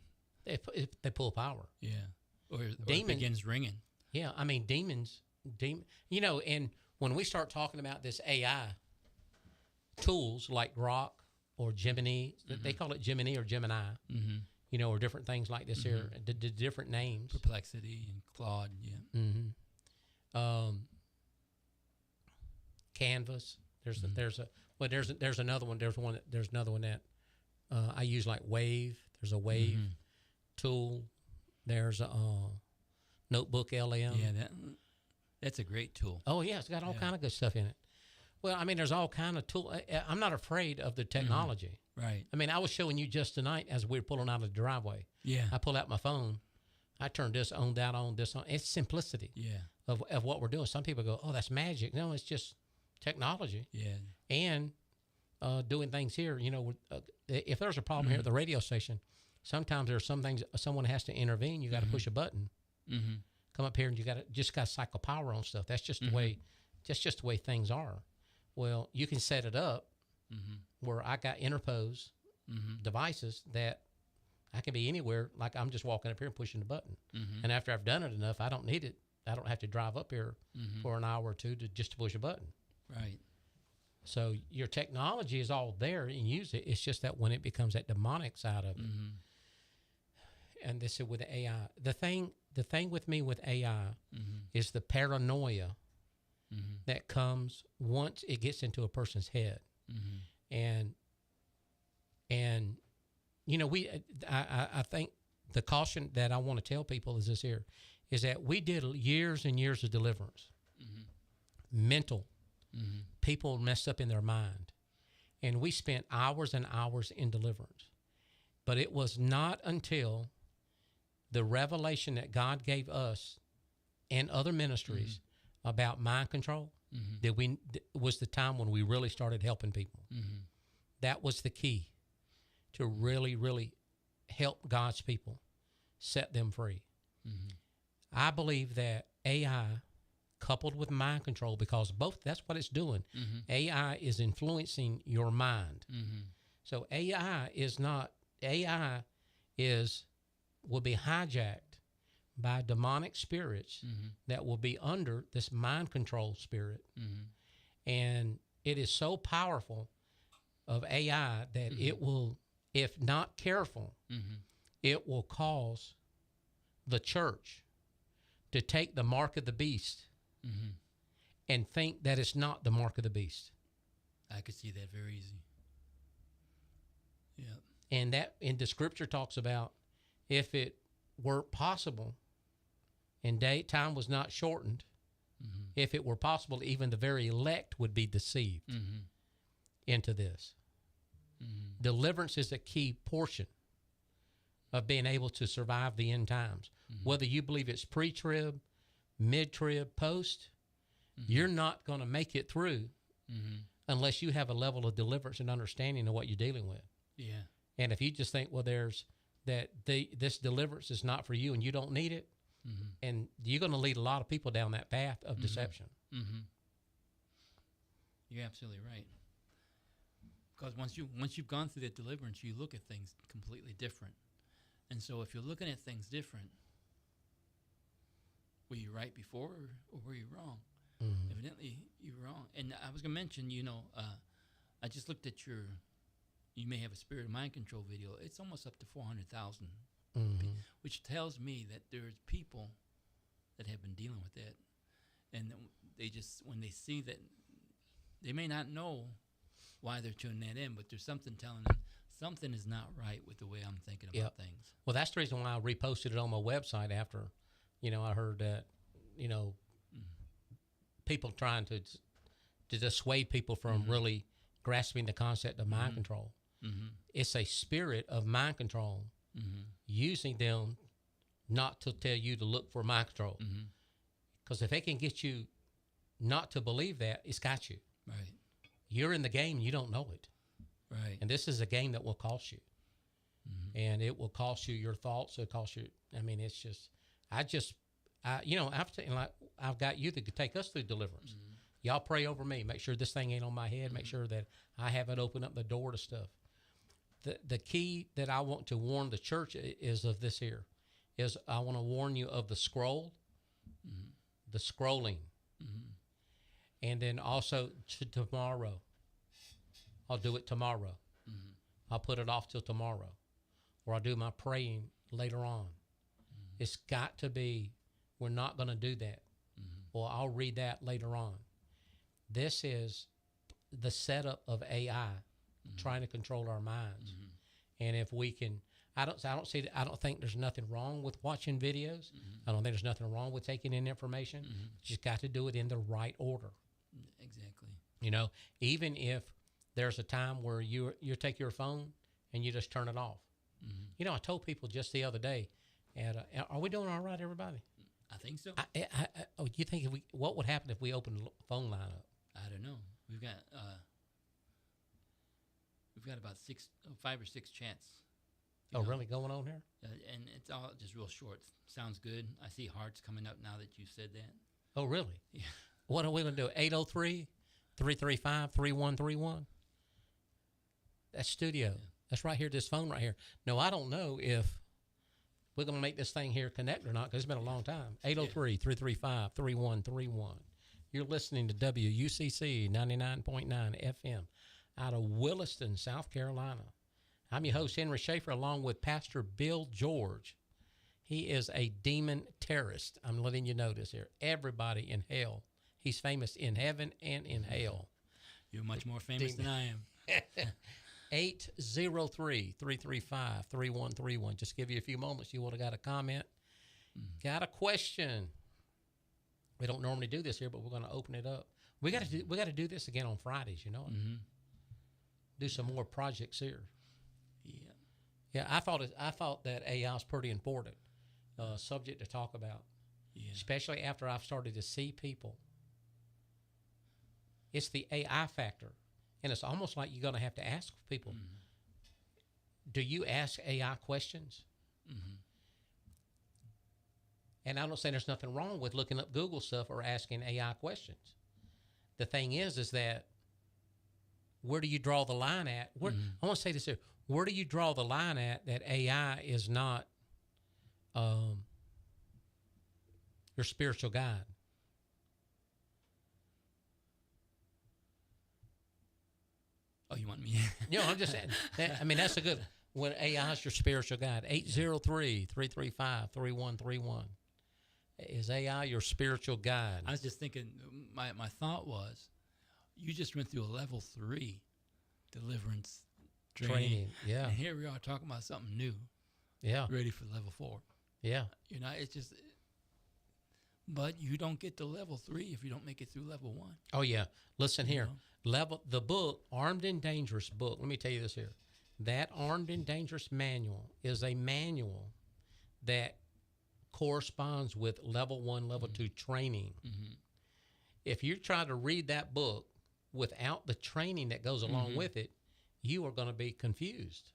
They pull power. Yeah. Or it begins ringing. Yeah, demons... and when we start talking about this AI tools like Grok or Gemini, they call it Gemini or Gemini, or different things like this here, the different names. Perplexity and Claude, yeah. Canvas. There's another one. There's another one that I use like Wave. There's a Wave tool. There's a Notebook LM. Yeah, that's a great tool. Oh yeah, it's got all kind of good stuff in it. Well, there's all kind of tool. I'm not afraid of the technology. Right. I was showing you just tonight as we were pulling out of the driveway. Yeah. I pull out my phone. I turn this on, that on, this on. It's simplicity. Yeah. Of what we're doing. Some people go, "Oh, that's magic." No, it's just technology. Yeah. And doing things here. If there's a problem here at the radio station, sometimes there's some things someone has to intervene. You got to push a button. Come up here and you got to cycle power on stuff. That's just the way. Just the way things are. Well, you can set it up where I got interpose devices that I can be anywhere. Like I'm just walking up here and pushing the button. And after I've done it enough, I don't need it. I don't have to drive up here for an hour or two just to push a button. Right. So your technology is all there and use it. It's just that when it becomes that demonic side of it, and this is with the AI. The thing with me with AI is the paranoia that comes once it gets into a person's head, and I think the caution that I want to tell people is this here, is that we did years and years of deliverance, mental. People messed up in their mind, and we spent hours and hours in deliverance. But it was not until the revelation that God gave us and other ministries about mind control was the time when we really started helping people. That was the key to really, really help God's people, set them free. I believe that AI coupled with mind control, because both, that's what it's doing. AI is influencing your mind. So AI will be hijacked by demonic spirits that will be under this mind control spirit. And it is so powerful of AI that it will, if not careful, it will cause the church to take the mark of the beast and think that it's not the mark of the beast. I could see that very easy. Yeah. And the scripture talks about, if it were possible and time was not shortened, if it were possible, even the very elect would be deceived into this. Deliverance is a key portion of being able to survive the end times. Whether you believe it's pre-trib, mid-trib, post, you're not going to make it through unless you have a level of deliverance and understanding of what you're dealing with. Yeah. And if you just think, well, this deliverance is not for you and you don't need it, and you're going to lead a lot of people down that path of deception. You're absolutely right. Because once you've gone through that deliverance, you look at things completely different. And so if you're looking at things different, were you right before or were you wrong? Evidently, you were wrong. And I was going to mention, I just looked at you may have a spirit of mind control video. It's almost up to 400,000, which tells me that there's people that have been dealing with that. And they just, when they see that, they may not know why they're tuning that in, but there's something telling them something is not right with the way I'm thinking about things. Well, that's the reason why I reposted it on my website after, I heard that, people trying to dissuade people from really grasping the concept of mind control. It's a spirit of mind control using them not to tell you to look for mind control. Because if they can get you not to believe that, it's got you. Right. You're in the game and you don't know it. Right. And this is a game that will cost you. And it will cost you your thoughts. It'll cost you, it's just, I've got you that could take us through deliverance. Y'all pray over me. Make sure this thing ain't on my head. Make sure that I haven't opened up the door to stuff. The key that I want to warn the church is of this here, is I want to warn you of the scroll, the scrolling, and then also tomorrow. I'll do it tomorrow. I'll put it off till tomorrow, or I'll do my praying later on. It's got to be, we're not going to do that. Or I'll read that later on. This is the setup of AI trying to control our minds. And if we can, I don't think there's nothing wrong with watching videos. I don't think there's nothing wrong with taking in information. You just got to do it in the right order. Exactly. Even if there's a time where you take your phone and you just turn it off. I told people just the other day, are we doing all right, everybody? I think so. You think what would happen if we opened the phone line up? I don't know. We've got about 5 or 6 chats. Really going on here? And it's all just real short. Sounds good. I see hearts coming up now that you said that. Oh, really? Yeah. What are we going to do? 803-335-3131? That's studio. Yeah. That's right here, this phone right here. No, I don't know if we're going to make this thing here connect or not, because it's been a long time. 803-335-3131. You're listening to WUCC 99.9 FM out of Williston, South Carolina. I'm your host, Henry Schaefer, along with Pastor Bill George. He is a demon terrorist. I'm letting you know this here. Everybody in hell. He's famous in heaven and in hell. You're much more famous than I am. 803-335-3131. Just give you a few moments. You would have got a comment. Got a question. We don't normally do this here, but we're going to open it up. We got to do this again on Fridays, Do some more projects here. Yeah. I thought that AI is pretty important subject to talk about. Yeah. Especially after I've started to see people It's the AI factor. And it's almost like you're going to have to ask people, do you ask AI questions? And I don't say there's nothing wrong with looking up Google stuff or asking AI questions. The thing is that where do you draw the line at? I want to say this here. Where do you draw the line at that AI is not your spiritual guide? Oh, you want me? I'm just saying. That's a good. When AI is your spiritual guide, 803-335-3131. Is AI your spiritual guide? I was just thinking, my thought was, you just went through a level 3 deliverance training. Yeah. And here we are talking about something new. Yeah. Ready for level 4. Yeah. It's just, but you don't get to level 3 if you don't make it through level 1. Oh, yeah. Listen here. The book, Armed and Dangerous book, let me tell you this here. That Armed and Dangerous manual is a manual that corresponds with level 1, level 2 training. If you try to read that book without the training that goes along with it, you are going to be confused.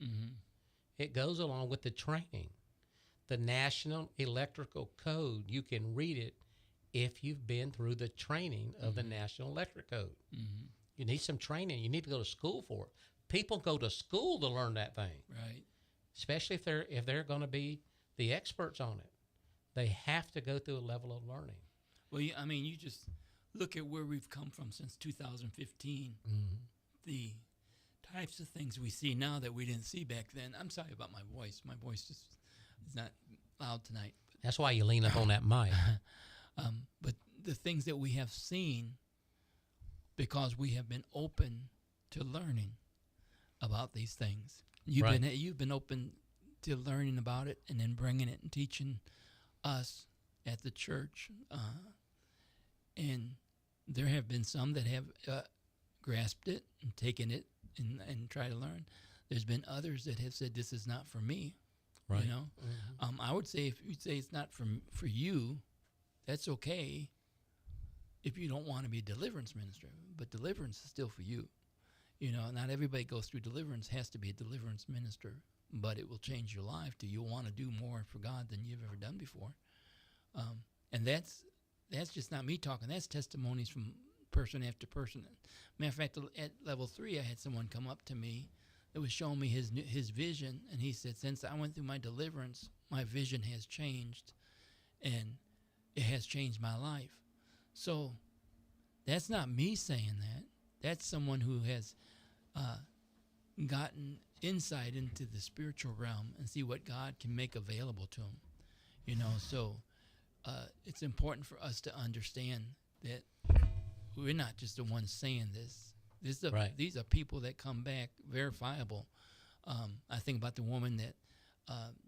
It goes along with the training. The National Electrical Code, you can read it if you've been through the training of the National Electric Code. You need some training. You need to go to school for it. People go to school to learn that thing. Right. Especially if they're going to be the experts on it. They have to go through a level of learning. Well, you just look at where we've come from since 2015. The types of things we see now that we didn't see back then. I'm sorry about my voice. My voice just is not loud tonight. That's why you lean up on that mic. But the things that we have seen, because we have been open to learning about these things. You've been open to learning about it and then bringing it and teaching us at the church. And there have been some that have grasped it and taken it and try to learn. There's been others that have said, this is not for me. Right. I would say if you say it's not for you, that's okay if you don't want to be a deliverance minister. But deliverance is still for you. Not everybody goes through deliverance has to be a deliverance minister, but it will change your life. You'll want to do more for God than you've ever done before. And that's just not me talking. That's testimonies from person after person. Matter of fact, at level 3, I had someone come up to me that was showing me his vision, and he said, since I went through my deliverance, my vision has changed, and it has changed my life. So that's not me saying that. That's someone who has gotten insight into the spiritual realm and see what God can make available to him. So it's important for us to understand that we're not just the ones saying this. These are people that come back verifiable. I think about the woman that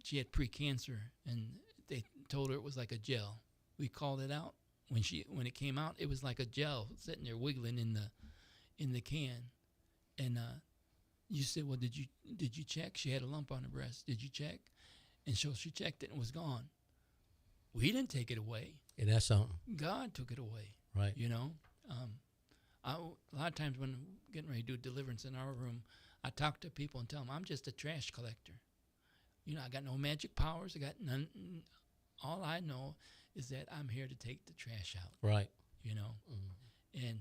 she had pre-cancer, and they told her it was like a gel. We called it out. When it came out, it was like a gel sitting there wiggling in the can. And you said, well, did you check? She had a lump on her breast. Did you check? And so she checked it and it was gone. We didn't take it away. Yeah, that's something. God took it away. Right. A lot of times when I'm getting ready to do deliverance in our room, I talk to people and tell them I'm just a trash collector. I got no magic powers. I got none. All I know is that I'm here to take the trash out. Right. And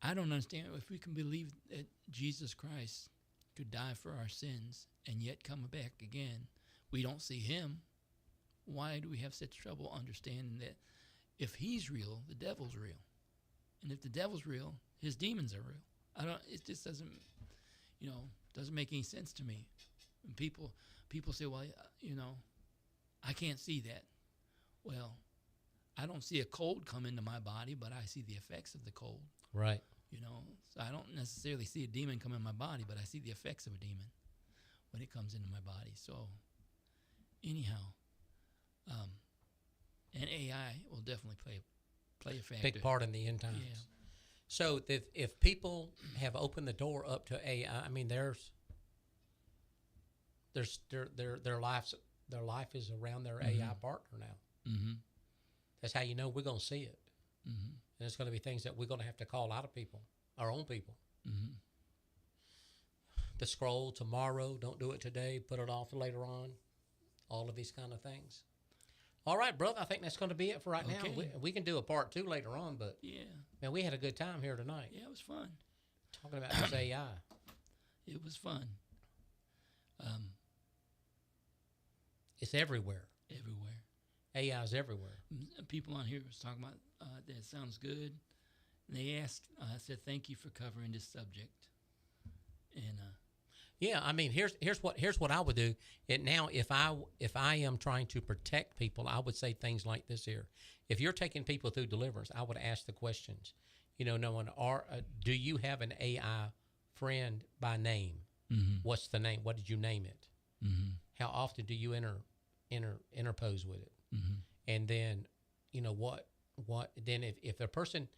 I don't understand if we can believe that Jesus Christ could die for our sins and yet come back again. We don't see him. Why do we have such trouble understanding that if he's real, the devil's real? And if the devil's real, his demons are real. It just doesn't make any sense to me. And people say, well, I can't see that. Well, I don't see a cold come into my body, but I see the effects of the cold. Right. So I don't necessarily see a demon come in my body, but I see the effects of a demon when it comes into my body. So anyhow, and AI will definitely play a factor. Big part in the end times. Yeah. So if people have opened the door up to AI, their life is around their AI partner now. Mm-hmm. That's how you know we're going to see it. Mm-hmm. And it's going to be things that we're going to have to call out of people, our own people. Mm-hmm. The scroll tomorrow, don't do it today, put it off later on. All of these kind of things. All right, brother, I think that's going to be it for right now. We can do a part 2 later on, but Yeah. man, we had a good time here tonight Yeah, it was fun. talking about this AI. It was fun. It's everywhere. Everywhere. AI is everywhere. People on here was talking about that sounds good. And they asked, I said, thank you for covering this subject. And Yeah, I mean, here's what I would do. If I am trying to protect people, I would say things like this here. If you're taking people through deliverance, I would ask the questions. Do you have an AI friend by name? mm-hmm. What's the name? What did you name it? Mm-hmm. How often do you interpose with it? Mm-hmm. And then, what then if a person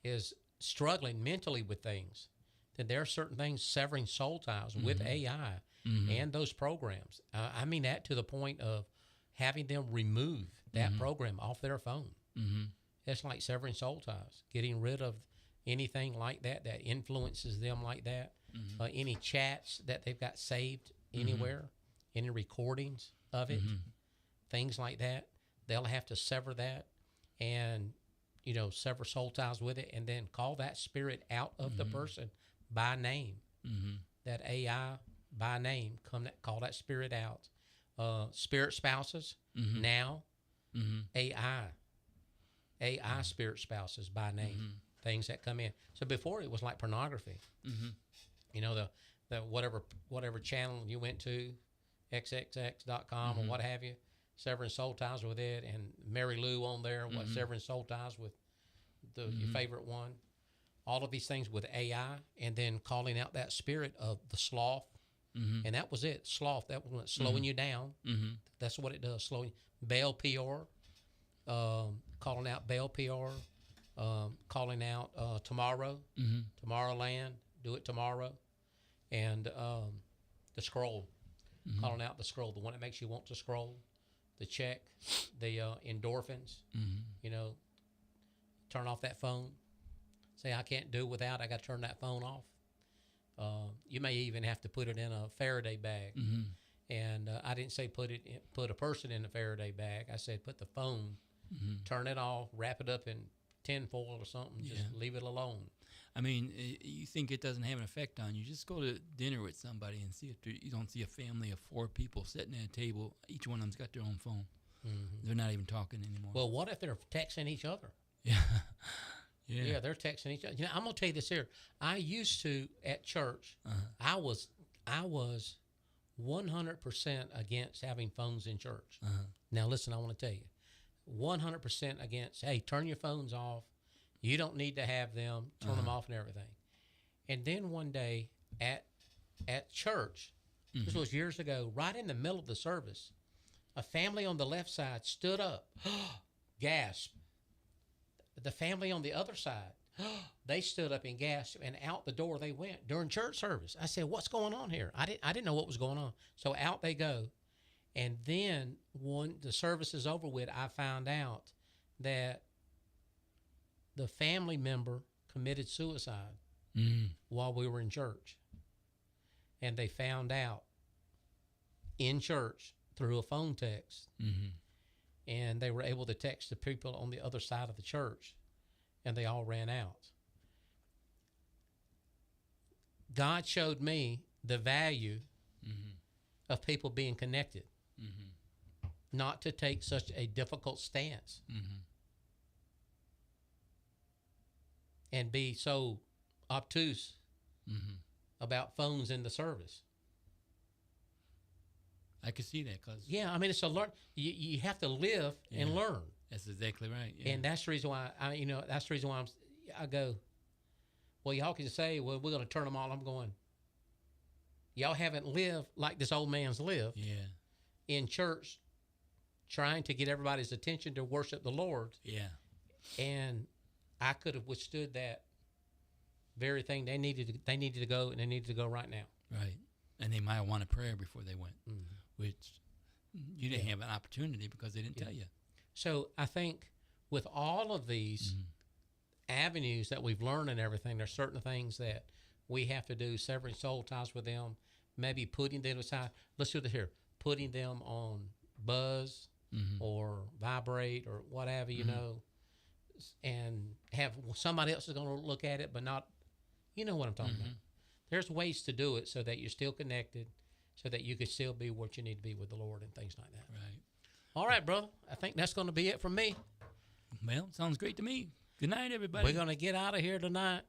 is struggling mentally with things, then there are certain things, severing soul ties with AI Mm-hmm. and those programs. I mean that to the point of having them remove that program off their phone. Mm-hmm. It's like severing soul ties, getting rid of anything like that influences them like that. Mm-hmm. Any chats that they've got saved anywhere, any recordings of it, things like that, they'll have to sever that and, sever soul ties with it, and then call that spirit out of the person by name. Mm-hmm. That AI by name, call that spirit out. Spirit spouses, now, AI spirit spouses by name, things that come in. So before it was like pornography. The whatever channel you went to, xxx.com or what have you, severing soul ties with it, and Mary Lou on there, severing soul ties with your favorite one. All of these things with AI, and then calling out that spirit of the sloth. And that was it. Sloth, that was slowing you down. That's what it does, slowing. Baal Peor, calling out Baal Peor, calling out tomorrow, Tomorrowland, do it tomorrow. And the scroll, calling out the scroll, the one that makes you want to scroll, the check, the endorphins, turn off that phone. Say, I can't do without, I got to turn that phone off. You may even have to put it in a Faraday bag. And I didn't say put a person in a Faraday bag. I said put the phone, turn it off, wrap it up in tinfoil or something, just leave it alone. I mean, you think it doesn't have an effect on you. Just go to dinner with somebody and see if you don't see a family of 4 people sitting at a table. Each one of them's got their own phone. They're not even talking anymore. Well, what if they're texting each other? Yeah. Yeah, they're texting each other. I'm going to tell you this here. I used to, at church, I was 100% against having phones in church. Now, listen, I want to tell you. 100% against, hey, turn your phones off. You don't need to have them. Turn them off and everything. And then one day at church, this was years ago, right in the middle of the service, a family on the left side stood up, gasped. The family on the other side, they stood up and gasped, and out the door they went during church service. I said, what's going on here? I didn't know what was going on. So out they go. And then when the service is over with, I found out that the family member committed suicide while we were in church. And they found out in church through a phone text. And they were able to text the people on the other side of the church, and they all ran out. God showed me the value of people being connected, not to take such a difficult stance and be so obtuse about phones in the service. I could see that because I mean, it's a learn. You have to live and learn. That's exactly right. Yeah. And that's the reason why I go, well, y'all can say, well, we're going to turn them all. I'm going, y'all haven't lived like this old man's lived in church, trying to get everybody's attention to worship the Lord. Yeah. And I could have withstood that very thing. They needed to go, and they needed to go right now. Right. And they might have wanted prayer before they went, which you didn't have an opportunity because they didn't tell you. So I think with all of these avenues that we've learned and everything, there's certain things that we have to do, severing soul ties with them, maybe putting them aside. Let's do this here. Putting them on buzz or vibrate or whatever, you know, and have somebody else is going to look at it, but not, you know what I'm talking about. There's ways to do it so that you're still connected, so that you can still be what you need to be with the Lord and things like that. Right. All right, brother. I think that's going to be it from me. Well, sounds great to me. Good night, everybody. We're going to get out of here tonight.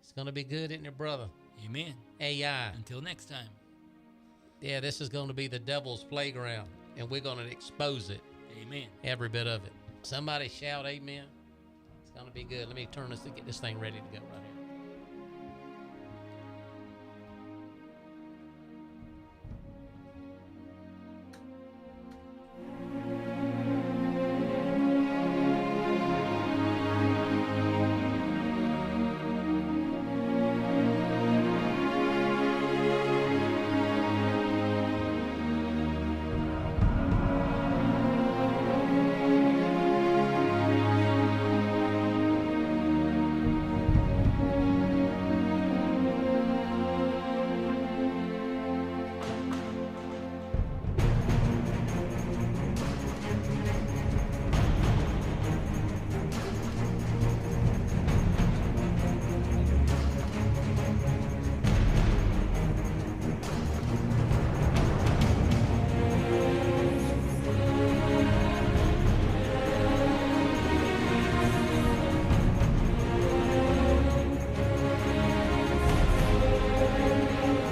It's going to be good, isn't it, brother? Amen. AI. Until next time. Yeah, this is going to be the devil's playground, and we're going to expose it. Amen. Every bit of it. Somebody shout amen. It's going to be good. Let me turn this to get this thing ready to go right here.